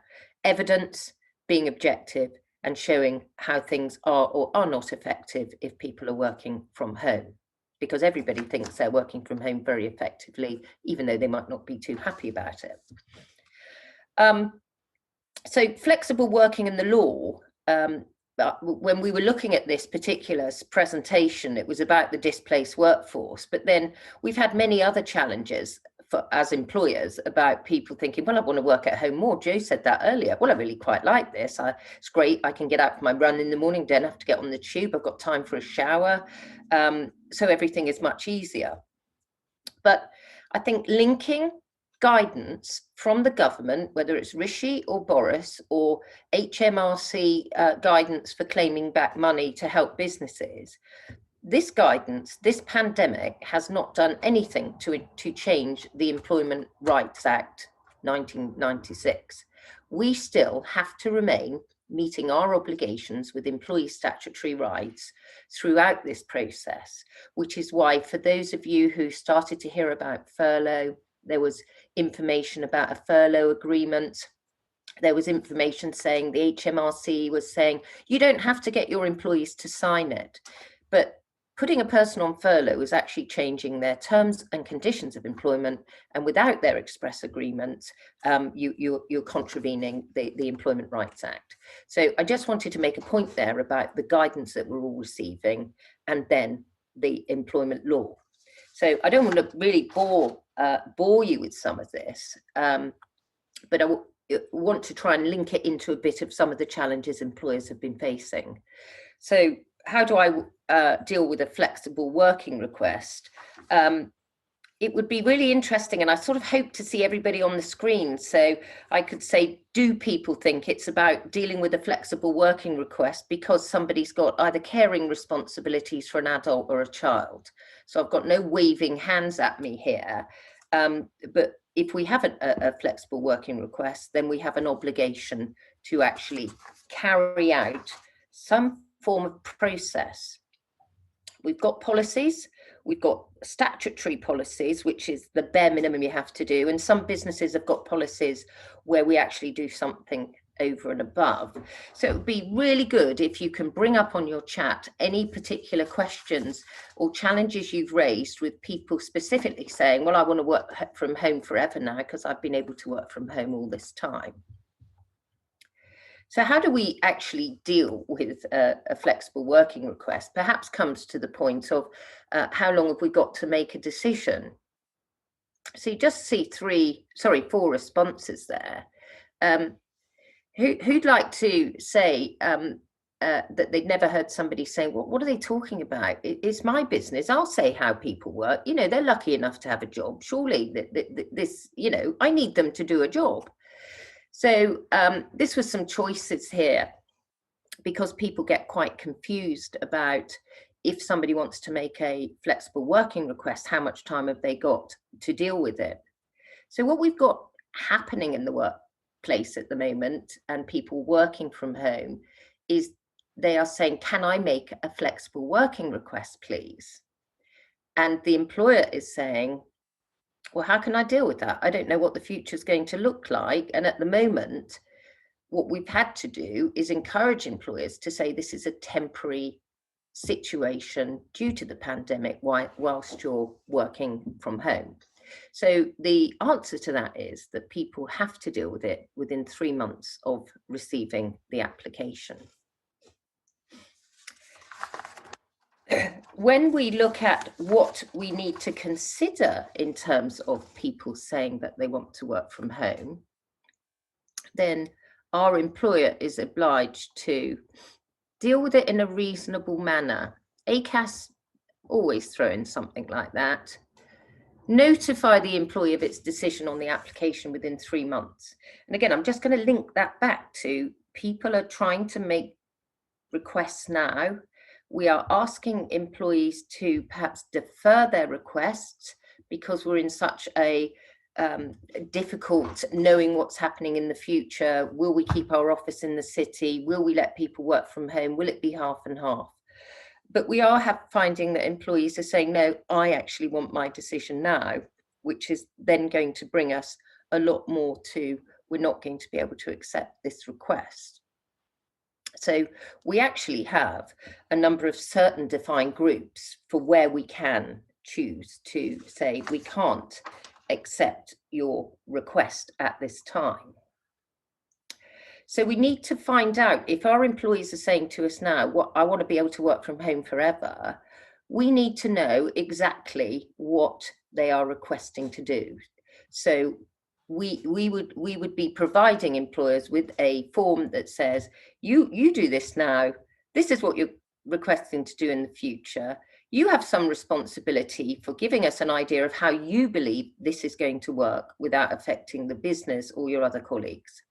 evidence, being objective, and showing how things are or are not effective if people are working from home, because everybody thinks they're working from home very effectively, even though they might not be too happy about it. So flexible working in the law, when we were looking at this particular presentation, it was about the displaced workforce, but then we've had many other challenges as employers about people thinking, well, I want to work at home more. Joe said that earlier. Well, I really quite like this. It's great. I can get out for my run in the morning, don't have to get on the tube. I've got time for a shower. So everything is much easier. But I think linking guidance from the government, whether it's Rishi or Boris or HMRC guidance for claiming back money to help businesses, this guidance, this pandemic has not done anything to change the Employment Rights Act 1996. We still have to remain meeting our obligations with employee statutory rights throughout this process, which is why for those of you who started to hear about furlough, there was information about a furlough agreement. There was information saying the HMRC was saying, you don't have to get your employees to sign it. But putting a person on furlough is actually changing their terms and conditions of employment, and without their express agreement, you're contravening the Employment Rights Act. So I just wanted to make a point there about the guidance that we're all receiving, and then the employment law. So I don't want to really bore you with some of this, but I want to try and link it into a bit of some of the challenges employers have been facing. So how do I deal with a flexible working request? it would be really interesting, and I sort of hope to see everybody on the screen, so I could say, do people think it's about dealing with a flexible working request because somebody's got either caring responsibilities for an adult or a child? So I've got no waving hands at me here, but if we have a flexible working request, then we have an obligation to actually carry out some form of process. We've got policies, we've got statutory policies, which is the bare minimum you have to do. And some businesses have got policies where we actually do something over and above. So it would be really good if you can bring up on your chat any particular questions or challenges you've raised with people specifically saying, well, I want to work from home forever now because I've been able to work from home all this time. So how do we actually deal with a flexible working request? Perhaps comes to the point of how long have we got to make a decision? So you just see four responses there. Who'd like to say that they'd never heard somebody say, well, what are they talking about? It's my business. I'll say how people work. You know, they're lucky enough to have a job. Surely this, you know, I need them to do a job. So this was some choices here, because people get quite confused about if somebody wants to make a flexible working request, how much time have they got to deal with it? So what we've got happening in the workplace at the moment, and people working from home, is they are saying, can I make a flexible working request, please? And the employer is saying, well, how can I deal with that? I don't know what the future is going to look like. And at the moment, what we've had to do is encourage employers to say this is a temporary situation due to the pandemic whilst you're working from home. So the answer to that is that people have to deal with it within 3 months of receiving the application. When we look at what we need to consider in terms of people saying that they want to work from home, then our employer is obliged to deal with it in a reasonable manner. ACAS always throw in something like that. Notify the employee of its decision on the application within 3 months. And again, I'm just going to link that back to people are trying to make requests now. We are asking employees to perhaps defer their requests because we're in such a difficult knowing what's happening in the future. Will we keep our office in the city? Will we let people work from home? Will it be half and half? But we are finding that employees are saying, no, I actually want my decision now, which is then going to bring us a lot more to, we're not going to be able to accept this request. So we actually have a number of certain defined groups for where we can choose to say we can't accept your request at this time. So we need to find out if our employees are saying to us now, what I want to be able to work from home forever, we need to know exactly what they are requesting to do. So we would be providing employers with a form that says, you do this now, this is what you're requesting to do in the future. You have some responsibility for giving us an idea of how you believe this is going to work without affecting the business or your other colleagues.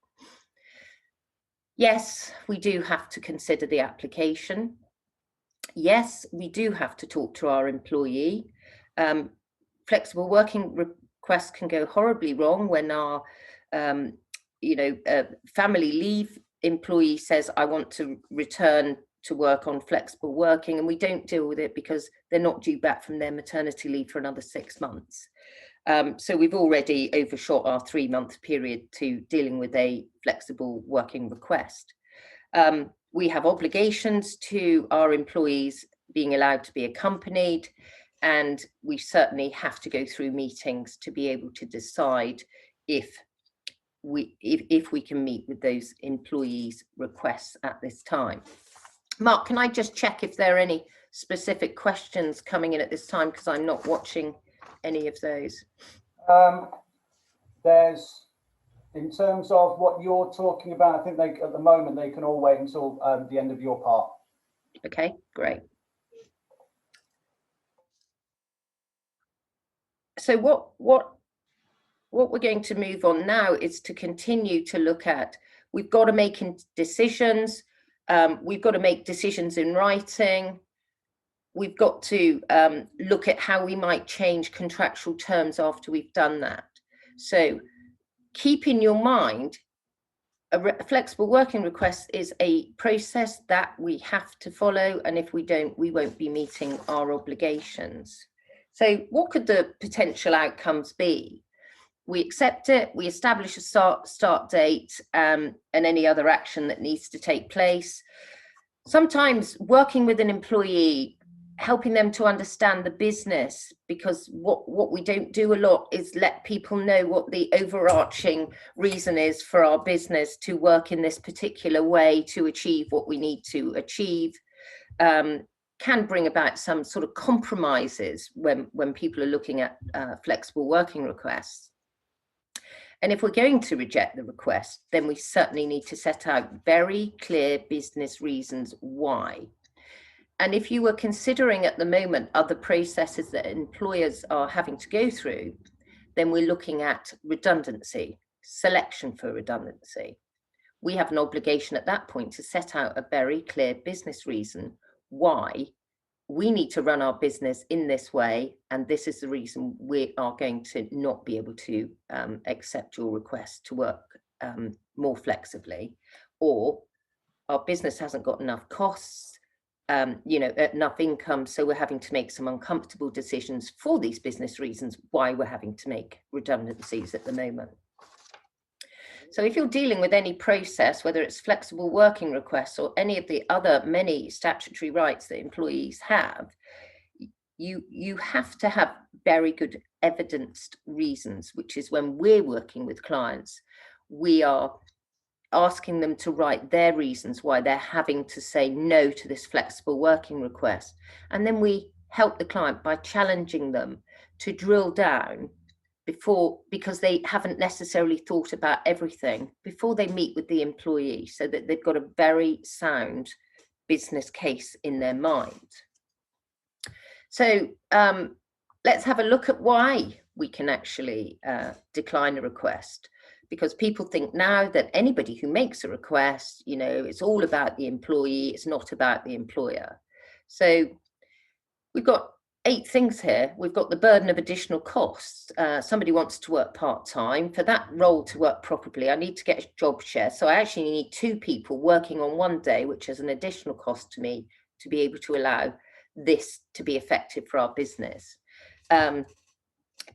Yes, we do have to consider the application. Yes, we do have to talk to our employee. Flexible working requests can go horribly wrong when our family leave employee says, I want to return to work on flexible working, and we don't deal with it because they're not due back from their maternity leave for another 6 months. So we've already overshot our 3-month period to dealing with a flexible working request. We have obligations to our employees being allowed to be accompanied, and we certainly have to go through meetings to be able to decide if we can meet with those employees' requests at this time. Mark, can I just check if there are any specific questions coming in at this time, because I'm not watching any of those? There's, in terms of what you're talking about, I think they, at the moment, they can all wait until the end of your part. Okay, great. So what we're going to move on now is to continue to look at, we've got to make decisions, we've got to make decisions in writing, we've got to look at how we might change contractual terms after we've done that. So keep in your mind, a flexible working request is a process that we have to follow, and if we don't, we won't be meeting our obligations. So what could the potential outcomes be? We accept it, we establish a start date, and any other action that needs to take place. Sometimes working with an employee, helping them to understand the business, because what we don't do a lot is let people know what the overarching reason is for our business to work in this particular way to achieve what we need to achieve. Can bring about some sort of compromises when people are looking at flexible working requests. And if we're going to reject the request, then we certainly need to set out very clear business reasons why. And if you were considering at the moment other processes that employers are having to go through, then we're looking at redundancy, selection for redundancy. We have an obligation at that point to set out a very clear business reason why we need to run our business in this way, and this is the reason we are going to not be able to accept your request to work more flexibly, or our business hasn't got enough costs, enough income, so we're having to make some uncomfortable decisions for these business reasons why we're having to make redundancies at the moment. So if you're dealing with any process, whether it's flexible working requests or any of the other many statutory rights that employees have, you have to have very good evidenced reasons, which is when we're working with clients, we are asking them to write their reasons why they're having to say no to this flexible working request. And then we help the client by challenging them to drill down because they haven't necessarily thought about everything before they meet with the employee, so that they've got a very sound business case in their mind. So let's have a look at why we can actually decline a request. Because people think now that anybody who makes a request, it's all about the employee, it's not about the employer. So we've got 8 things here. We've got the burden of additional costs. Somebody wants to work part-time. For that role to work properly, I need to get a job share. So I actually need 2 people working on one day, which is an additional cost to me to be able to allow this to be effective for our business.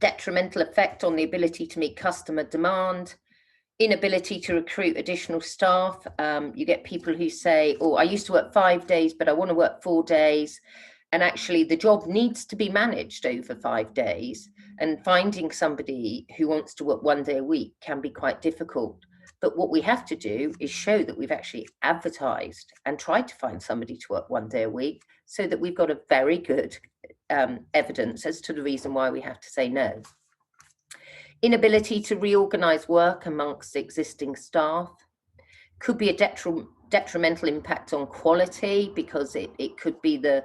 Detrimental effect on the ability to meet customer demand, inability to recruit additional staff. You get people who say, oh, I used to work 5 days, but I want to work 4 days. And actually the job needs to be managed over 5 days, and finding somebody who wants to work 1 day a week can be quite difficult. But what we have to do is show that we've actually advertised and tried to find somebody to work 1 day a week, so that we've got a very good evidence as to the reason why we have to say no. Inability to reorganize work amongst existing staff. Could be a detrimental impact on quality, because it could be the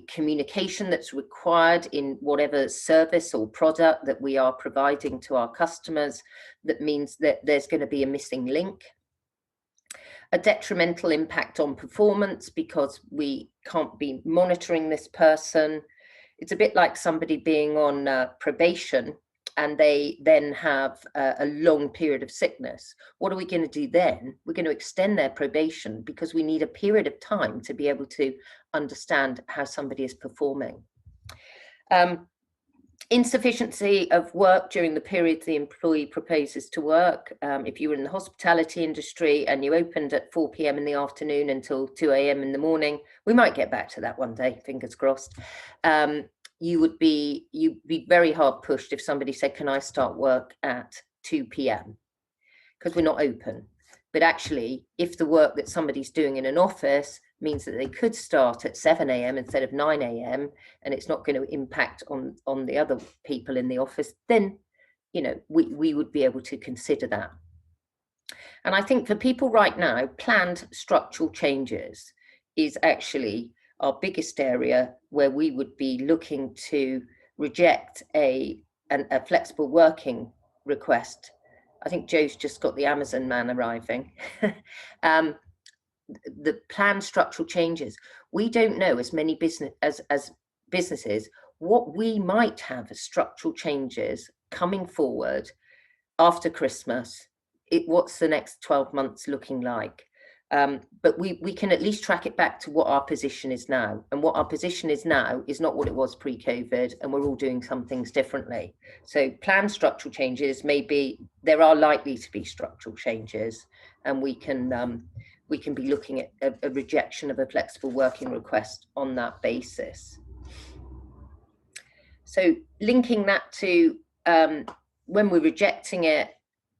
communication that's required in whatever service or product that we are providing to our customers, that means that there's going to be a missing link. A detrimental impact on performance, because we can't be monitoring this person. It's a bit like somebody being on probation and they then have a long period of sickness. What are we going to do then? We're going to extend their probation, because we need a period of time to be able to understand how somebody is performing. Insufficiency of work during the period the employee proposes to work. If you were in the hospitality industry and you opened at 4 p.m. in the afternoon until 2 a.m. in the morning, we might get back to that one day, fingers crossed. You'd be very hard pushed if somebody said, can I start work at 2 p.m? Because we're not open. But actually, if the work that somebody's doing in an office means that they could start at 7 a.m. instead of 9 a.m, and it's not going to impact on the other people in the office, then we would be able to consider that. And I think for people right now, planned structural changes is actually our biggest area where we would be looking to reject a flexible working request, I think Joe's just got the Amazon man arriving. The planned structural changes. We don't know as many businesses what we might have as structural changes coming forward after Christmas. What's the next 12 months looking like? But we can at least track it back to what our position is now. And what our position is now is not what it was pre-COVID, and we're all doing some things differently. So planned structural changes, maybe there are likely to be structural changes, and we can be looking at a rejection of a flexible working request on that basis. So linking that to when we're rejecting it,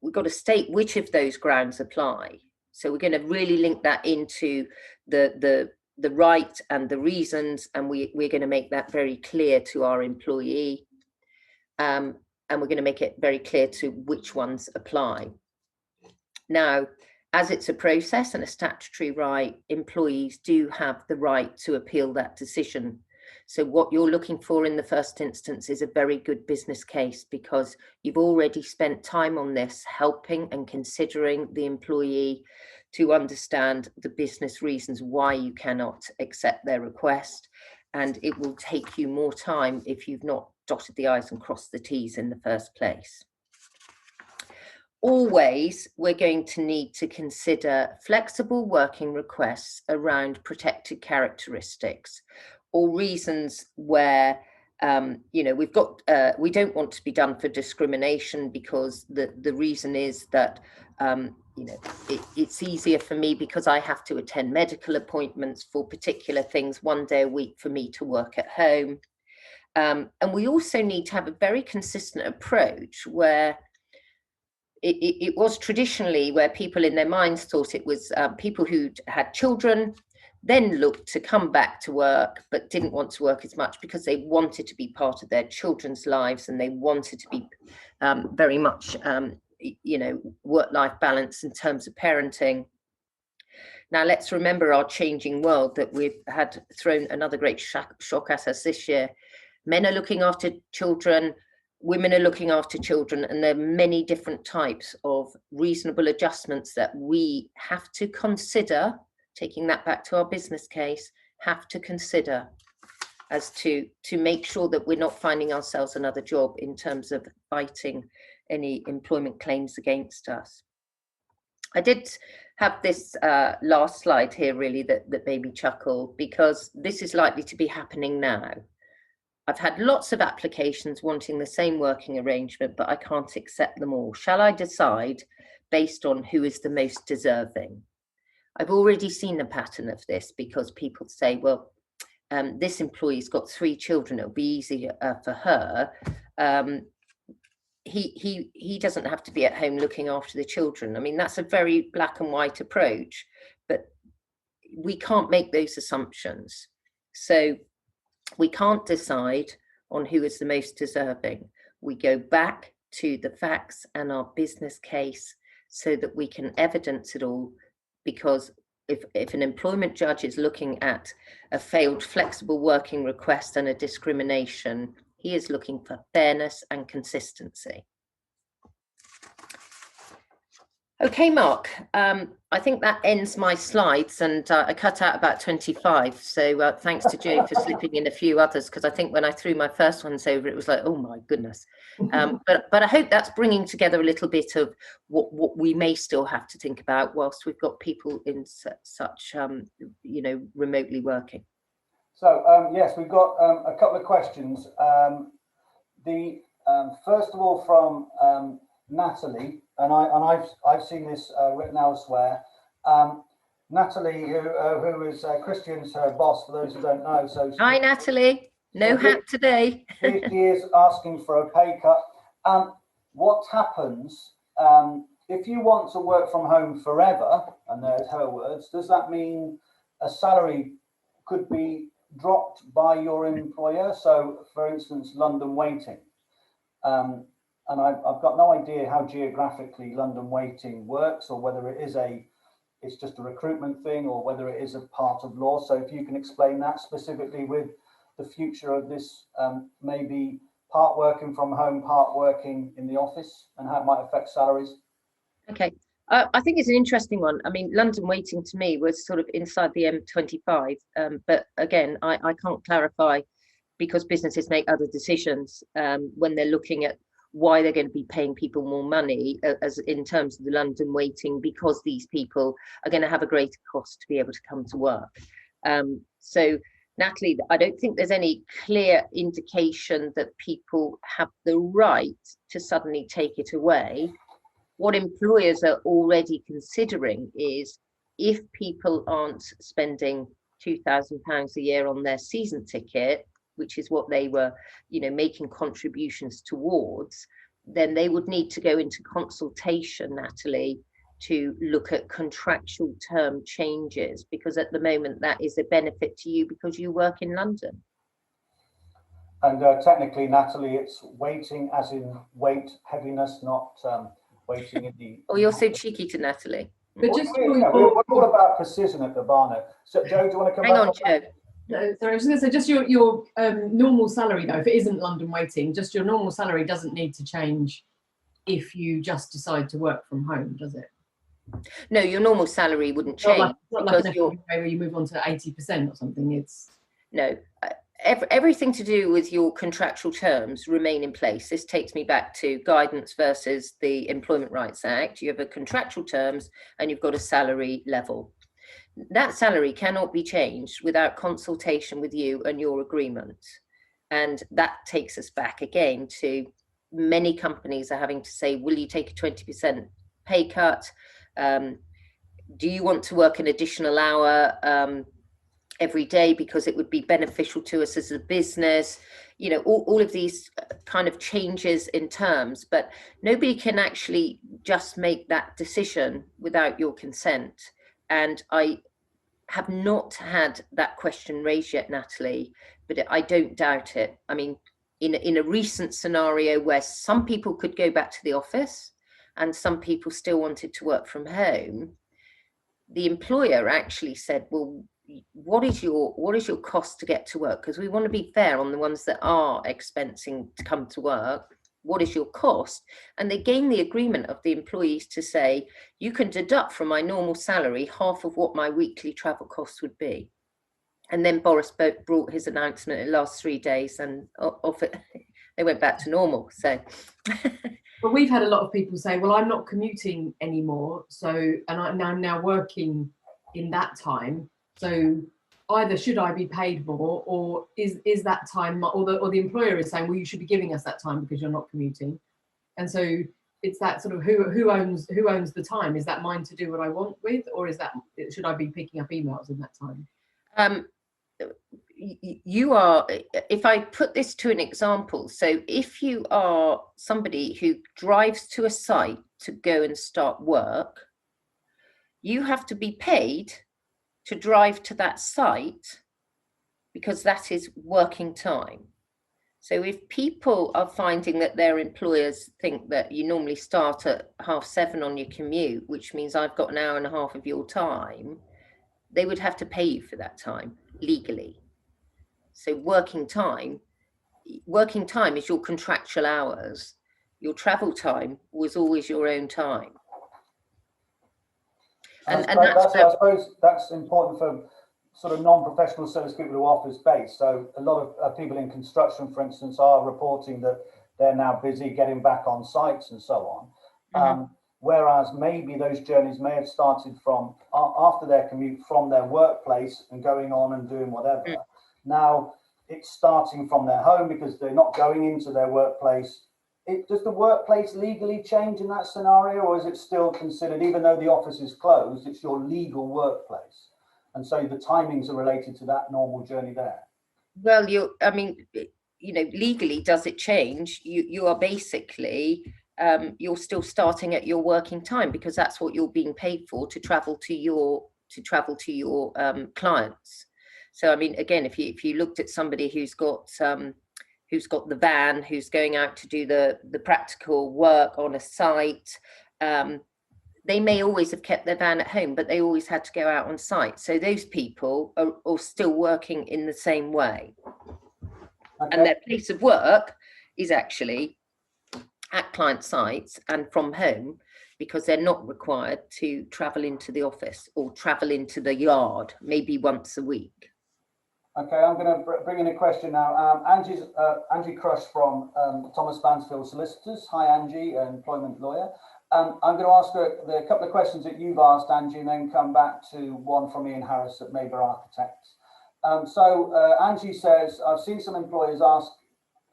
we've got to state which of those grounds apply. So we're going to really link that into the right and the reasons, and we're going to make that very clear to our employee, and we're going to make it very clear to which ones apply. Now, as it's a process and a statutory right, employees do have the right to appeal that decision. So what you're looking for in the first instance is a very good business case, because you've already spent time on this, helping and considering the employee to understand the business reasons why you cannot accept their request. And it will take you more time if you've not dotted the I's and crossed the T's in the first place. Always, we're going to need to consider flexible working requests around protected characteristics, or reasons where we've got we don't want to be done for discrimination, because the reason is that it's easier for me because I have to attend medical appointments for particular things 1 day a week for me to work at home. And we also need to have a very consistent approach where it was traditionally where people in their minds thought it was people who'd had children, then looked to come back to work, but didn't want to work as much because they wanted to be part of their children's lives, and they wanted to be very much, work-life balance in terms of parenting. Now, let's remember our changing world that we've had thrown another great shock at us this year. Men are looking after children, women are looking after children, and there are many different types of reasonable adjustments that we have to consider, taking that back to our business case, have to consider as to make sure that we're not finding ourselves another job in terms of fighting any employment claims against us. I did have this last slide here really that made me chuckle, because this is likely to be happening now. I've had lots of applications wanting the same working arrangement, but I can't accept them all. Shall I decide based on who is the most deserving? I've already seen a pattern of this, because people say, well, this employee's got 3 children, it'll be easier for her. He doesn't have to be at home looking after the children. I mean, that's a very black and white approach, but we can't make those assumptions. So we can't decide on who is the most deserving. We go back to the facts and our business case so that we can evidence it all, because if an employment judge is looking at a failed flexible working request and a discrimination, he is looking for fairness and consistency. Okay, Mark, I think that ends my slides, and I cut out about 25. So thanks to Joe for slipping in a few others, because I think when I threw my first ones over, it was like, oh my goodness. But I hope that's bringing together a little bit of what we may still have to think about whilst we've got people in such, remotely working. So yes, we've got a couple of questions. First of all, from Natalie, and I've seen this written elsewhere. Natalie, who is Christian's her boss, for those who don't know. So hi, Natalie. No hat today. She is asking for a pay cut. What happens if you want to work from home forever? And there's her words. Does that mean a salary could be dropped by your employer? So, for instance, London Waiting. And I've got no idea how geographically London Waiting works, or whether it's just a recruitment thing, or whether it is a part of law. So if you can explain that specifically with the future of this maybe part working from home, part working in the office, and how it might affect salaries? Okay. I think it's an interesting one. I mean, London waiting to me was sort of inside the M25. But again, I can't clarify because businesses make other decisions when they're looking at why they're going to be paying people more money as in terms of the London waiting, because these people are going to have a greater cost to be able to come to work. So Natalie, I don't think there's any clear indication that people have the right to suddenly take it away. What employers are already considering is if people aren't spending £2,000 a year on their season ticket, which is what they were, making contributions towards, then they would need to go into consultation, Natalie, to look at contractual term changes, because at the moment that is a benefit to you because you work in London. And technically, Natalie, it's weighting as in weight, heaviness, not weighting in the... Oh, you're so cheeky to Natalie. But just we're all about precision at Urbano. So, Joe, do you want to come Hang back? on, Joe. No, sorry, I was going to say, just your normal salary, though, if it isn't London waiting, just your normal salary doesn't need to change if you just decide to work from home, does it? No, your normal salary wouldn't change. Not like an FBA where you move on to 80% or something. It's no. Everything to do with your contractual terms remain in place. This takes me back to guidance versus the Employment Rights Act. You have a contractual terms and you've got a salary level. That salary cannot be changed without consultation with you and your agreement. And that takes us back again to many companies are having to say, will you take a 20% pay cut? Do you want to work an additional hour every day because it would be beneficial to us as a business? All of these kind of changes in terms, but nobody can actually just make that decision without your consent. And I have not had that question raised yet, Natalie, but I don't doubt it. I mean, in a recent scenario where some people could go back to the office and some people still wanted to work from home, the employer actually said, well, what is your cost to get to work? Because we want to be fair on the ones that are expensing to come to work. What is your cost? And they gained the agreement of the employees to say, you can deduct from my normal salary half of what my weekly travel costs would be. And then Boris brought his announcement in the last 3 days, and off it they went back to normal. So but we've had a lot of people say, well, I'm not commuting anymore, so I'm now working in that time, so either should I be paid more, or is that time, or the employer is saying, well, you should be giving us that time because you're not commuting. And so it's that sort of who owns the time? Is that mine to do what I want with, or should I be picking up emails in that time? You are, if I put this to an example, so if you are somebody who drives to a site to go and start work, you have to be paid to drive to that site because that is working time. So if people are finding that their employers think that you normally start at 7:30 on your commute, which means I've got an hour and a half of your time, they would have to pay you for that time legally. So working time is your contractual hours. Your travel time was always your own time. I suppose that's important for sort of non-professional service people who are office-based. So a lot of people in construction, for instance, are reporting that they're now busy getting back on sites and so on. Mm-hmm. Whereas maybe those journeys may have started from after their commute from their workplace and going on and doing whatever. Mm. Now it's starting from their home because they're not going into their workplace. Does the workplace legally change in that scenario, or is it still considered, even though the office is closed, it's your legal workplace? And so the timings are related to that normal journey there. Well, legally, does it change? You are basically, you're still starting at your working time because that's what you're being paid for, to travel to your clients. So, I mean, again, if you looked at somebody who's got the van, who's going out to do the practical work on a site, they may always have kept their van at home, but they always had to go out on site. So those people are still working in the same way. Okay. And their place of work is actually at client sites and from home, because they're not required to travel into the office or travel into the yard maybe once a week. Okay, I'm going to bring in a question now. Angie Crush from Thomas Mansfield Solicitors. Hi, Angie, an employment lawyer. I'm going to ask her the couple of questions that you've asked, Angie, and then come back to one from Ian Harris at Maber Architects. Angie says, I've seen some employers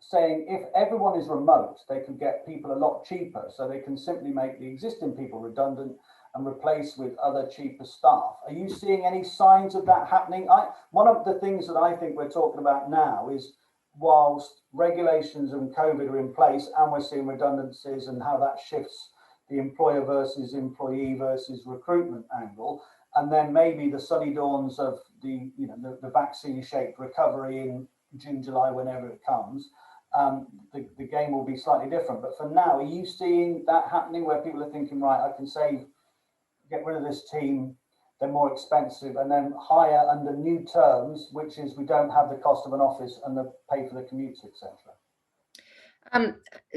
saying if everyone is remote, they can get people a lot cheaper, so they can simply make the existing people redundant and replace with other cheaper staff. Are you seeing any signs of that happening? One of the things that I think we're talking about now is, whilst regulations and COVID are in place and we're seeing redundancies and how that shifts the employer versus employee versus recruitment angle, and then maybe the sunny dawns of the vaccine-shaped recovery in June, July, whenever it comes, the game will be slightly different. But for now, are you seeing that happening where people are thinking, right, I can get rid of this team, they're more expensive, and then hire under new terms, which is we don't have the cost of an office and the pay for the commutes, etc.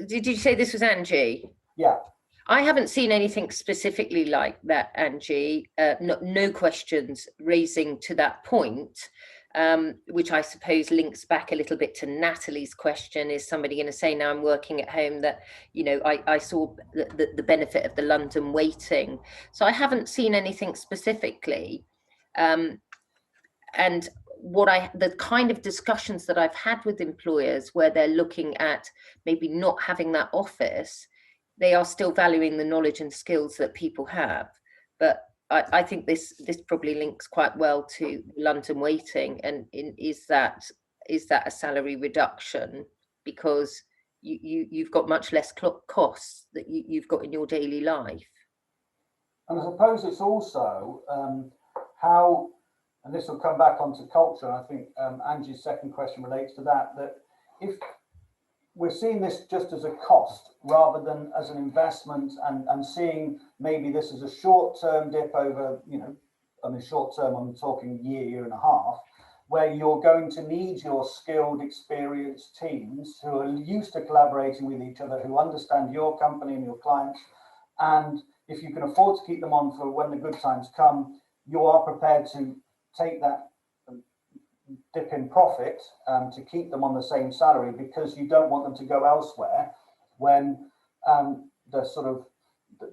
Did you say this was Angie? Yeah. I haven't seen anything specifically like that, Angie. No questions raising to that point, which I suppose links back a little bit to Natalie's question. Is somebody going to say, now I'm working at home, that, you know, I saw the benefit of the London waiting. So I haven't seen anything specifically. And the kind of discussions that I've had with employers where they're looking at maybe not having that office, they are still valuing the knowledge and skills that people have. But I think this probably links quite well to London waiting, and is that a salary reduction because you've got much less costs that you've got in your daily life. And I suppose it's also how, and this will come back onto culture, and I think Angie's second question relates to that if we're seeing this just as a cost rather than as an investment, and seeing maybe this as a short-term dip over, short-term, I'm talking year and a half, where you're going to need your skilled, experienced teams who are used to collaborating with each other, who understand your company and your clients. And if you can afford to keep them on for when the good times come, you are prepared to take that dip in profit to keep them on the same salary, because you don't want them to go elsewhere when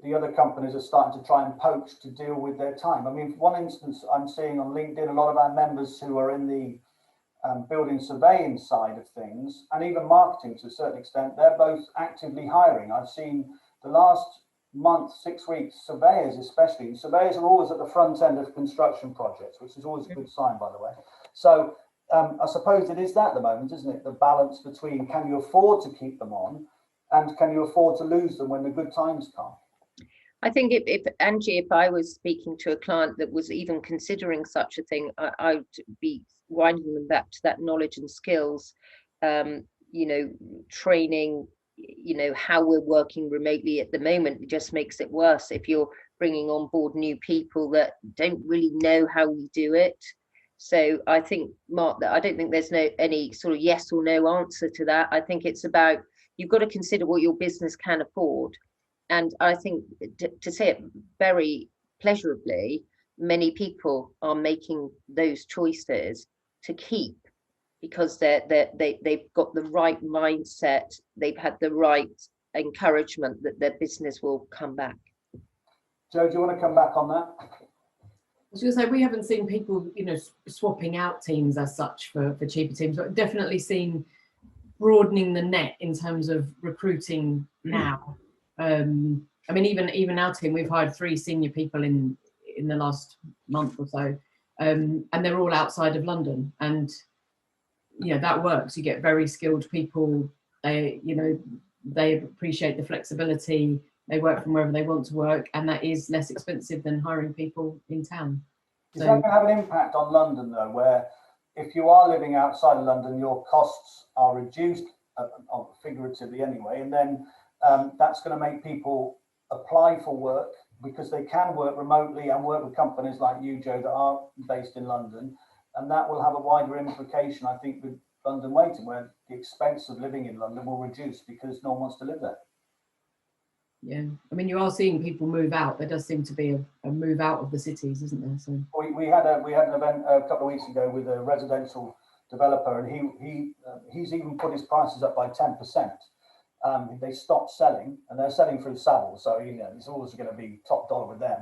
the other companies are starting to try and poach to deal with their time. I mean, one instance I'm seeing on LinkedIn, a lot of our members who are in the building surveying side of things, and even marketing to a certain extent, they're both actively hiring. I've seen the last month, 6 weeks, surveyors especially. Surveyors are always at the front end of construction projects, which is always a good sign, by the way. So I suppose it is that at the moment, isn't it? The balance between, can you afford to keep them on, and can you afford to lose them when the good times come? I think if Angie, if I was speaking to a client that was even considering such a thing, I would be winding them back to that knowledge and skills, training, how we're working remotely at the moment. It just makes it worse if you're bringing on board new people that don't really know how we do it. So I think, Mark, that I don't think there's any sort of yes or no answer to that. I think it's about, you've got to consider what your business can afford. And I think, to say it very pleasurably, many people are making those choices to keep, because they've got the right mindset, they've had the right encouragement that their business will come back. Joe, do you want to come back on that? I was going to say, we haven't seen people, swapping out teams as such for cheaper teams, but definitely seen broadening the net in terms of recruiting now. I mean, even our team, we've hired 3 senior people in the last month or so, and they're all outside of London, and that works. You get very skilled people. They appreciate the flexibility. They work from wherever they want to work, and that is less expensive than hiring people in town. Is that going to have an impact on London, though, where if you are living outside of London, your costs are reduced, figuratively anyway, and then that's going to make people apply for work because they can work remotely and work with companies like you, Joe, that are based in London, and that will have a wider implication, I think, with London waiting, where the expense of living in London will reduce because no one wants to live there. Yeah, I mean, you are seeing people move out. There does seem to be a move out of the cities, isn't there? So we had an event a couple of weeks ago with a residential developer, and he's even put his prices up by 10%. They stopped selling, and they're selling through Savills, so it's always going to be top dollar with them.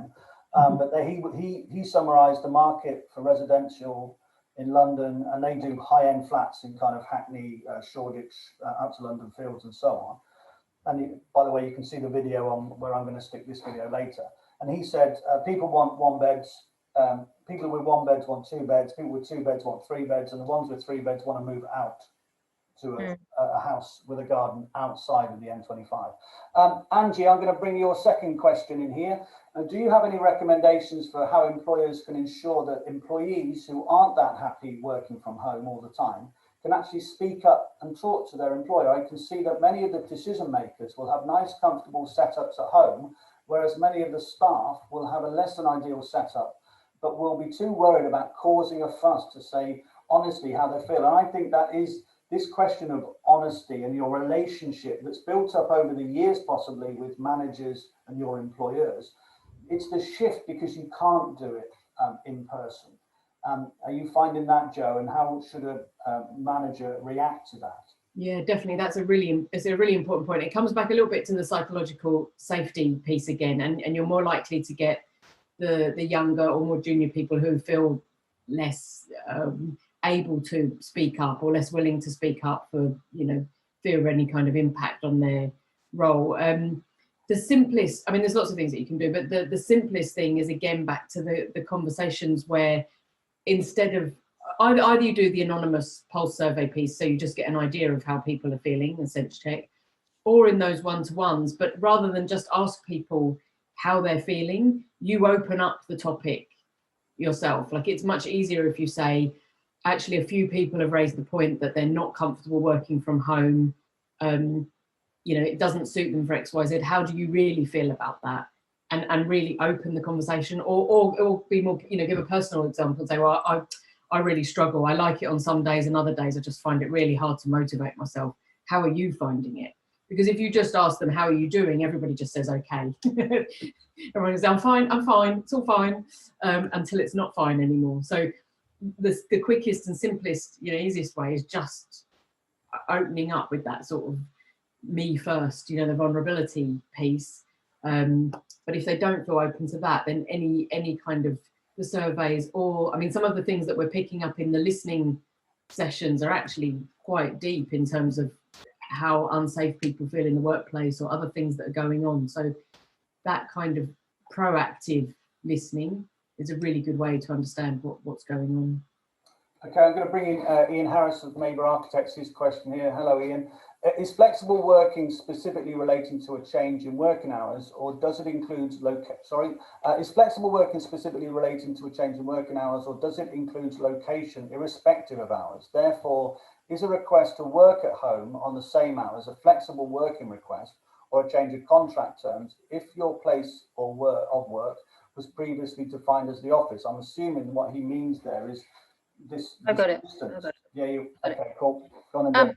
But he summarised the market for residential in London, and they do high-end flats in kind of Hackney, Shoreditch, out to London Fields, and so on. And by the way, you can see the video on where I'm going to stick this video later. And he said people want 1 beds. People with 1 beds want 2 beds. People with 2 beds want 3 beds, and the ones with 3 beds want to move out to a house with a garden outside of the M25. Angie, I'm going to bring your second question in here. Do you have any recommendations for how employers can ensure that employees who aren't that happy working from home all the time can actually speak up and talk to their employer? I can see that many of the decision makers will have nice, comfortable setups at home, whereas many of the staff will have a less than ideal setup, but will be too worried about causing a fuss to say honestly how they feel. And I think that is this question of honesty and your relationship that's built up over the years, possibly with managers and your employers. It's the shift because you can't do it in person. Are you finding that, Joe? And how should a manager react to that? yeah, definitely. It's a really important point. It comes back a little bit to the psychological safety piece again, and you're more likely to get the younger or more junior people who feel less able to speak up or less willing to speak up for fear of any kind of impact on their role. The simplest, I mean, there's lots of things that you can do, but the simplest thing is again back to the conversations where instead of either you do the anonymous pulse survey piece, so you just get an idea of how people are feeling, a sense check, or in those one-to-ones, but rather than just ask people how they're feeling, you open up the topic yourself. Like, it's much easier if you say, actually, a few people have raised the point that they're not comfortable working from home. It doesn't suit them for XYZ. How do you really feel about that? And really open the conversation, or be more, give a personal example and say, well, I really struggle. I like it on some days, and other days I just find it really hard to motivate myself. How are you finding it? Because if you just ask them, how are you doing? Everybody just says, okay. Everyone says, I'm fine, it's all fine, until it's not fine anymore. So the quickest and simplest, easiest way is just opening up with that sort of me first, the vulnerability piece. But if they don't feel open to that, then any kind of the surveys, or I mean, some of the things that we're picking up in the listening sessions are actually quite deep in terms of how unsafe people feel in the workplace or other things that are going on. So that kind of proactive listening is a really good way to understand what's going on. Okay, I'm going to bring in Ian Harris of Maber Architects, his question here. Hello, Ian. Is flexible working specifically relating to a change in working hours, or does it include is flexible working specifically relating to a change in working hours, or does it include location irrespective of hours? Therefore, is a request to work at home on the same hours a flexible working request or a change of contract terms if your place of work was previously defined as the office? I'm assuming what he means there is this. I got it. Yeah, okay, cool. Go on then.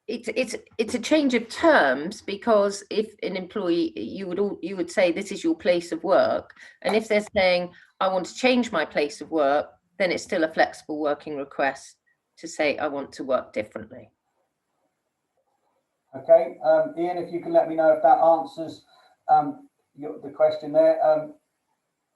It's a change of terms, because if an employee, you would say this is your place of work, and if they're saying I want to change my place of work, then it's still a flexible working request to say I want to work differently. Okay, Ian, if you can let me know if that answers the question there.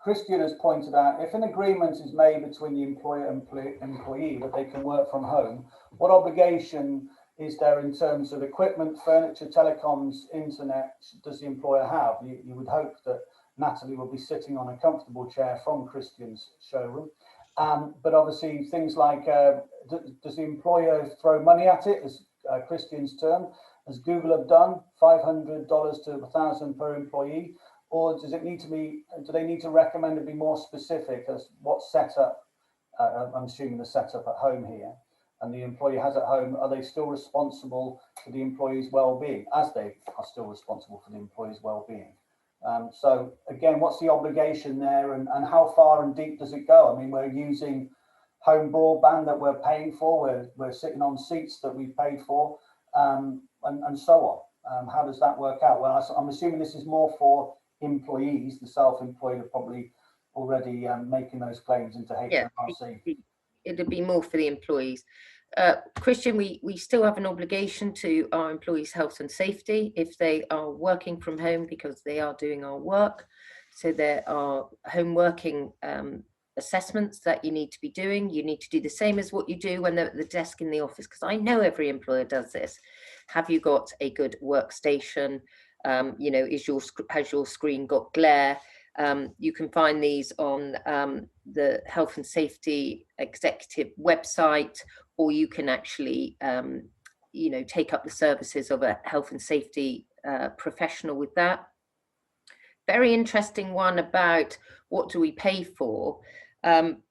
Christian has pointed out, if an agreement is made between the employer and employee that they can work from home, what obligation is there in terms of equipment, furniture, telecoms, internet does the employer have? You would hope that Natalie will be sitting on a comfortable chair from Christian's showroom. But obviously things like, does the employer throw money at it, as Christian's term, as Google have done, $500 to $1,000 per employee? Or does it need to be, do they need to recommend it be more specific as what setup, I'm assuming the setup at home here, and the employee has at home, are they still responsible for the employee's well-being, as they are still responsible for the employee's well-being? So again, what's the obligation there, and how far and deep does it go? I mean, we're using home broadband that we're paying for, we're sitting on seats that we've paid for, and so on. How does that work out? Well, I'm assuming this is more for employees. The self-employed are probably already making those claims into HMRC. Yeah, it'd be more for the employees. Christian, we still have an obligation to our employees' health and safety if they are working from home, because they are doing our work. So there are home working assessments that you need to be doing. You need to do the same as what you do when they're at the desk in the office, because I know every employer does this. Have you got a good workstation? You know, has your screen got glare? You can find these on the Health and Safety Executive website, or you can actually, you know, take up the services of a health and safety professional with that. Very interesting one about what do we pay for.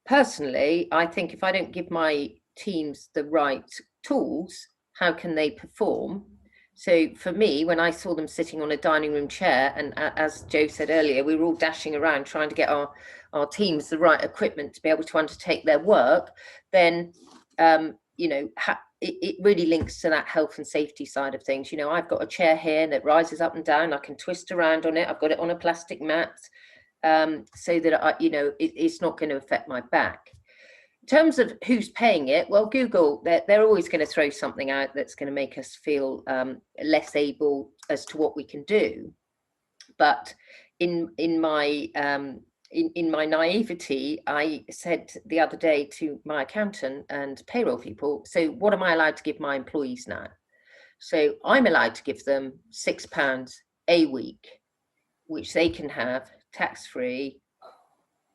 Personally, I think if I don't give my teams the right tools, how can they perform? So for me, when I saw them sitting on a dining room chair, and as Joe said earlier, we were all dashing around trying to get our teams the right equipment to be able to undertake their work, then, you know, it really links to that health and safety side of things. You know, I've got a chair here that rises up and down. I can twist around on it. I've got it on a plastic mat, so that you know, it's not going to affect my back. In terms of who's paying it, well, Google, they're always going to throw something out that's going to make us feel less able as to what we can do. But in my naivety, I said the other day to my accountant and payroll people, so what am I allowed to give my employees now? So I'm allowed to give them £6 a week, which they can have tax-free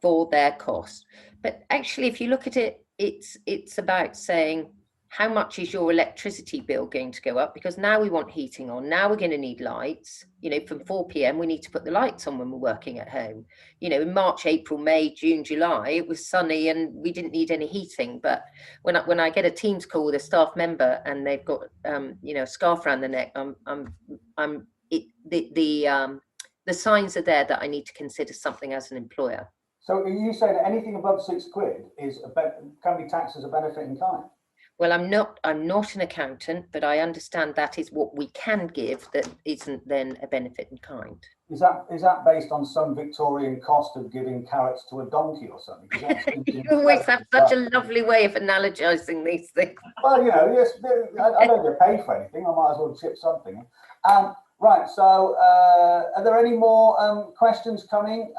for their cost. But actually, if you look at it, it's about saying, how much is your electricity bill going to go up? Because now we want heating on. Now we're going to need lights. You know, from 4 p.m, we need to put the lights on when we're working at home. You know, in March, April, May, June, July, it was sunny and we didn't need any heating. But when I get a Teams call with a staff member and they've got, you know, a scarf around the neck, the signs are there that I need to consider something as an employer. So are you saying that anything above £6 can be taxed as a benefit in kind? Well, I'm not an accountant, but I understand that is what we can give that isn't then a benefit in kind. Is that based on some Victorian cost of giving carrots to a donkey or something? You always have such a lovely way of analogizing these things. Well, you know, yes, I don't get paid for anything. I might as well chip something. Right, so are there any more questions coming?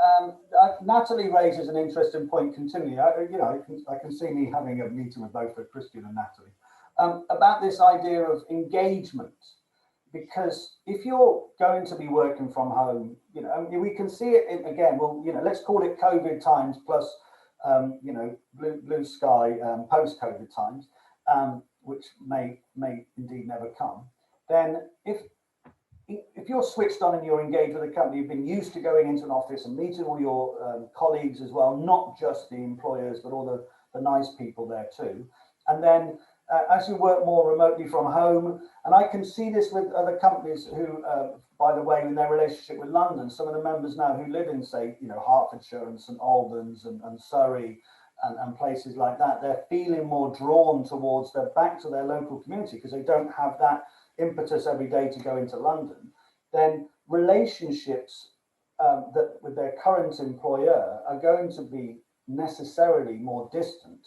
Natalie raises an interesting point continually. You know, I can see me having a meeting with both Christian and Natalie about this idea of engagement. Because if you're going to be working from home, you know, I mean, we can see it again. Well, you know, let's call it COVID times plus, you know, blue sky post-COVID times, which may indeed never come. Then if you're switched on and you're engaged with a company, you've been used to going into an office and meeting all your colleagues as well, not just the employers, but all the nice people there too. And then as you work more remotely from home, and I can see this with other companies who, by the way, in their relationship with London, some of the members now who live in, say, you know, Hertfordshire and St Albans and Surrey and places like that, they're feeling more drawn towards back to their local community because they don't have that impetus every day to go into London. Then relationships that with their current employer are going to be necessarily more distant.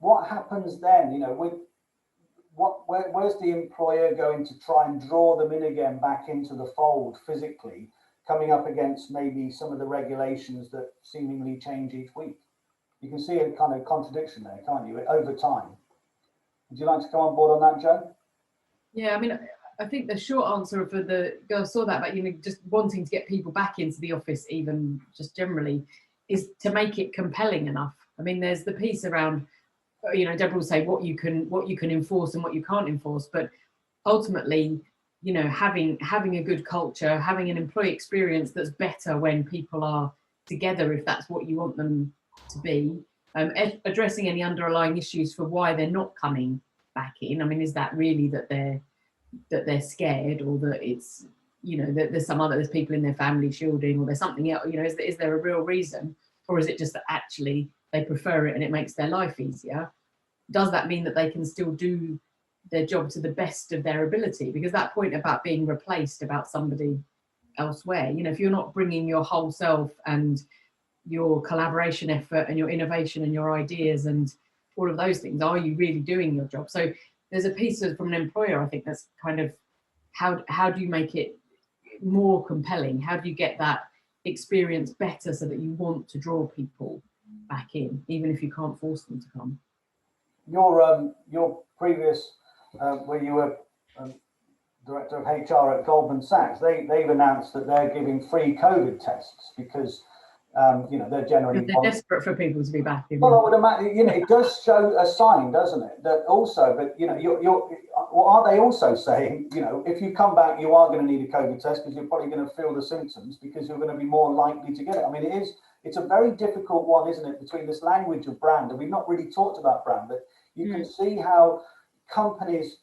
What happens then? You know, where's the employer going to try and draw them in again back into the fold physically, coming up against maybe some of the regulations that seemingly change each week? You can see a kind of contradiction there, can't you, over time? Would you like to come on board on that, Joe? Yeah, I mean, I think the short answer for the girl saw that, but you know, just wanting to get people back into the office, even just generally, is to make it compelling enough. I mean, there's the piece around, you know, Deborah will say what you can enforce and what you can't enforce, but ultimately, you know, having a good culture, having an employee experience that's better when people are together, if that's what you want them to be, addressing any underlying issues for why they're not coming back in. I mean, is that really that they're scared, or that it's, you know, that there's people in their family shielding, or there's something else, you know, is there a real reason, or is it just that actually they prefer it and it makes their life easier, does that mean that they can still do their job to the best of their ability? Because that point about being replaced about somebody elsewhere, you know, if you're not bringing your whole self and your collaboration effort and your innovation and your ideas and all of those things, are you really doing your job? So there's a piece of, from an employer, I think, that's kind of how do you make it more compelling? How do you get that experience better so that you want to draw people back in, even if you can't force them to come? Your previous, where you were director of HR at Goldman Sachs, they've announced that they're giving free COVID tests because you know, they're generally desperate for people to be back. Well, I would imagine, you know, it does show a sign, doesn't it? That also, but you know, well, are they also saying, you know, if you come back, you are going to need a COVID test because you're probably going to feel the symptoms because you're going to be more likely to get it. I mean, it's a very difficult one, isn't it, between this language of brand, and we've not really talked about brand, but you can see how companies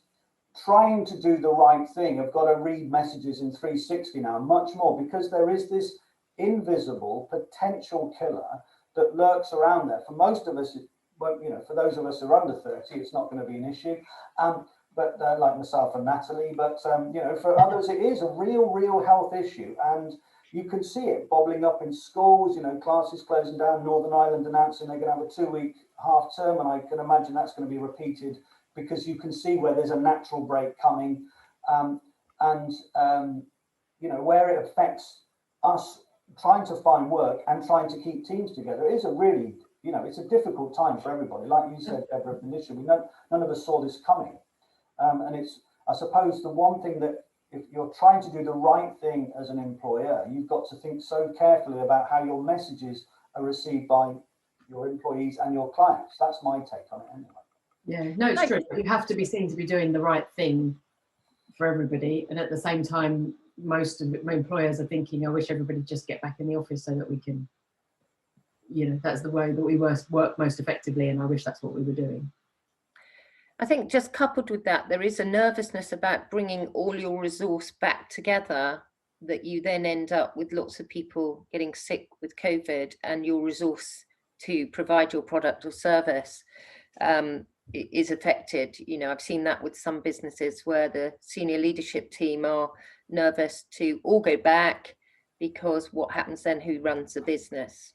trying to do the right thing have got to read messages in 360 now, much more, because there is this invisible potential killer that lurks around there. For most of us, well, you know, for those of us who are under 30, it's not going to be an issue. But like myself and Natalie, but you know, for others, it is a real health issue, and you can see it bobbling up in schools. You know, classes closing down. Northern Ireland announcing they're going to have a 2-week half term, and I can imagine that's going to be repeated because you can see where there's a natural break coming, you know, where it affects us trying to find work and trying to keep teams together. It is a really, you know, it's a difficult time for everybody. Like you said, Deborah, initially, none of us saw this coming. And it's, I suppose, the one thing that if you're trying to do the right thing as an employer, you've got to think so carefully about how your messages are received by your employees and your clients. That's my take on it anyway. Yeah, no, it's true. You have to be seen to be doing the right thing for everybody. And at the same time, most of my employers are thinking, I wish everybody just get back in the office so that we can, you know, that's the way that we work most effectively. And I wish that's what we were doing. I think just coupled with that, there is a nervousness about bringing all your resource back together, that you then end up with lots of people getting sick with COVID, and your resource to provide your product or service is affected. You know, I've seen that with some businesses where the senior leadership team are nervous to all go back, because what happens then? Who runs the business?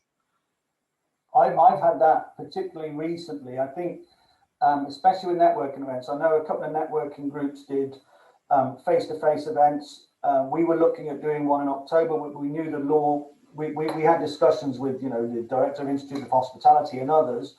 I've had that particularly recently. I think, especially with networking events. I know a couple of networking groups did face-to-face events. We were looking at doing one in October. We knew the law. We had discussions with, you know, the Director of Institute of Hospitality and others,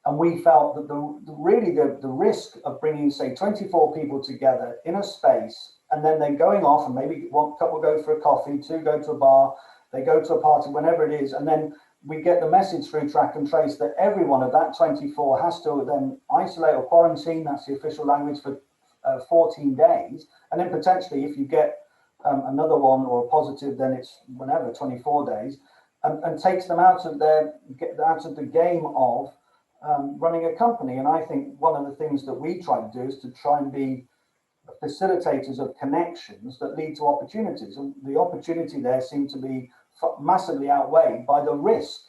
and we felt that the risk of bringing, say, 24 people together in a space, and then they're going off, and maybe one couple go for a coffee, 2 go to a bar, they go to a party, whenever it is, and then we get the message through track and trace that everyone of that 24 has to then isolate or quarantine, that's the official language, for 14 days. And then potentially, if you get another one or a positive, then it's whenever, 24 days, and takes them out of the game of running a company. And I think one of the things that we try to do is to try and be facilitators of connections that lead to opportunities. And the opportunity there seemed to be massively outweighed by the risk,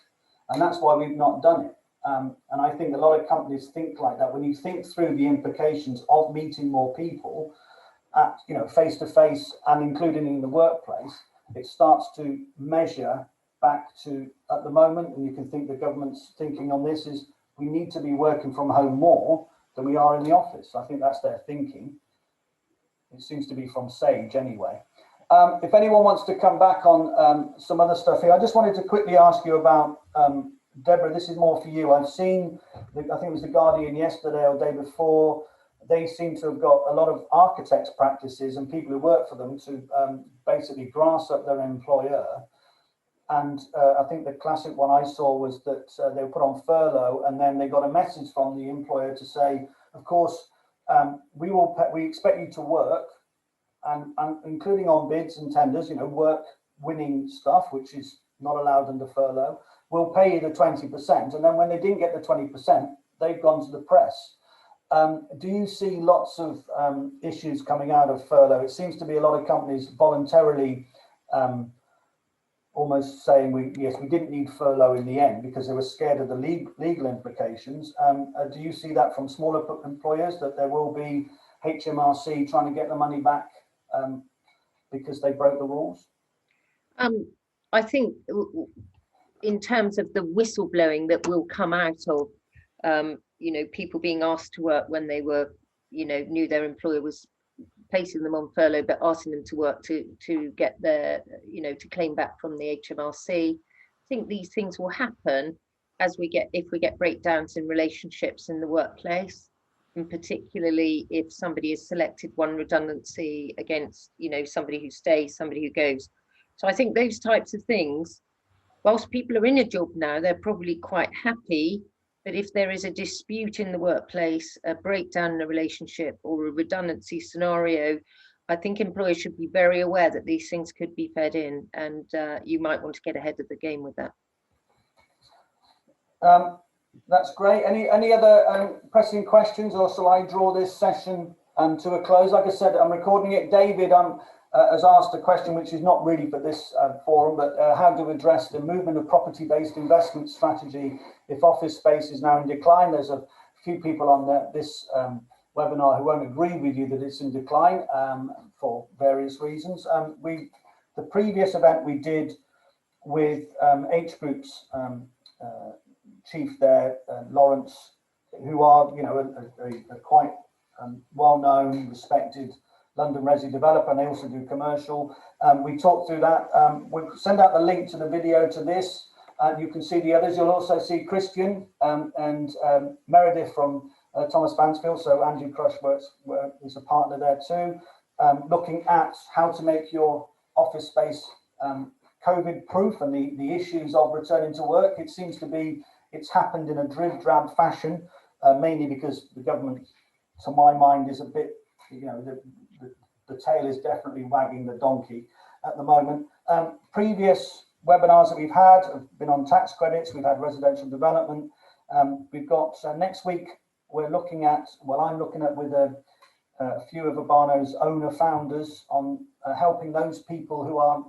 and that's why we've not done it. And I think a lot of companies think like that. When you think through the implications of meeting more people at, you know, face to face and including in the workplace, it starts to measure back to, at the moment, and you can think the government's thinking on this is we need to be working from home more than we are in the office. I think that's their thinking. It seems to be from Sage anyway. If anyone wants to come back on some other stuff here, I just wanted to quickly ask you about, Deborah, this is more for you. I've seen, I think it was The Guardian yesterday or the day before, they seem to have got a lot of architects' practices and people who work for them to basically grass up their employer. And I think the classic one I saw was that they were put on furlough, and then they got a message from the employer to say, of course, we expect you to work, and including on bids and tenders, you know, work winning stuff, which is not allowed under furlough. We'll pay you the 20%. And then when they didn't get the 20%, they've gone to the press. Do you see lots of issues coming out of furlough? It seems to be a lot of companies voluntarily, or almost saying we didn't need furlough in the end because they were scared of the legal implications. Do you see that from smaller employers, that there will be HMRC trying to get the money back because they broke the rules? I think in terms of the whistleblowing that will come out of, people being asked to work when they were, knew their employer was placing them on furlough, but asking them to work to get their, to claim back from the HMRC. I think these things will happen if we get breakdowns in relationships in the workplace, and particularly if somebody has selected one redundancy against, somebody who stays, somebody who goes. So I think those types of things, whilst people are in a job now, they're probably quite happy. But if there is a dispute in the workplace, a breakdown in a relationship, or a redundancy scenario, I think employers should be very aware that these things could be fed in, and you might want to get ahead of the game with that. That's great. Any other pressing questions, or shall I draw this session to a close? Like I said, I'm recording it. David has asked a question which is not really for this forum, but how to address the movement of property-based investment strategy if office space is now in decline. There's a few people on this webinar who won't agree with you that it's in decline for various reasons. The previous event we did with H Group's chief there, Lawrence, who are a quite well-known, respected London resi developer, and they also do commercial. We talked through that. We'll send out the link to the video to this, and you can see the others. You'll also see Christian and Meredith from Thomas Mansfield. So Andrew Crush is a partner there too, looking at how to make your office space COVID proof and the issues of returning to work. It seems to be it's happened in a drab fashion, mainly because the government, to my mind, is a bit, the tail is definitely wagging the donkey at the moment. Previous webinars that we've had have been on tax credits. We've had residential development. We've got next week, I'm looking at with a few of Urbano's owner founders on helping those people who are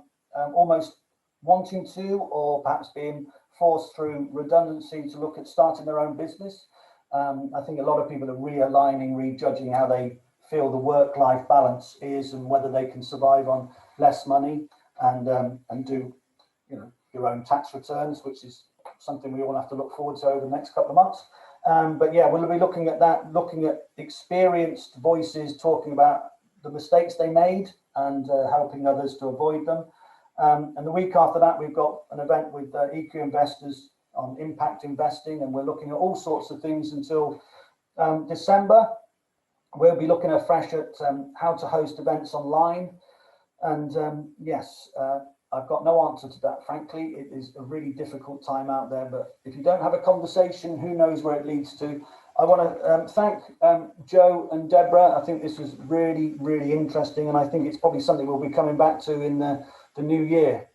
almost wanting to, or perhaps being forced through redundancy, to look at starting their own business. I think a lot of people are realigning, rejudging how they feel the work-life balance is, and whether they can survive on less money and do your own tax returns, which is something we all have to look forward to over the next couple of months. But yeah, we'll be looking at that, looking at experienced voices talking about the mistakes they made and helping others to avoid them. And the week after that, we've got an event with EQ investors on impact investing, and we're looking at all sorts of things until December. We'll be looking afresh at how to host events online. And yes, I've got no answer to that, frankly. It is a really difficult time out there, but if you don't have a conversation, who knows where it leads to. I want to thank Joe and Deborah. I think this was really, really interesting, and I think it's probably something we'll be coming back to in the new year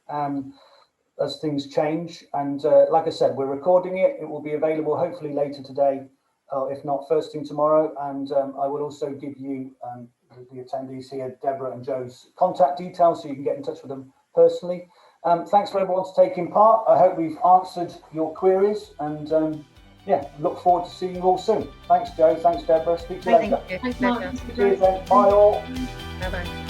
as things change. And like I said, we're recording it. It will be available hopefully later today, if not first thing tomorrow. And I will also give you the attendees here, Deborah and Joe's contact details, so you can get in touch with them personally. Thanks for everyone for taking part. I hope we've answered your queries, and yeah, look forward to seeing you all soon. Thanks, Joe. Thanks, Deborah. Speak to you later. Thank you. Cheers then. Bye all. Bye-bye.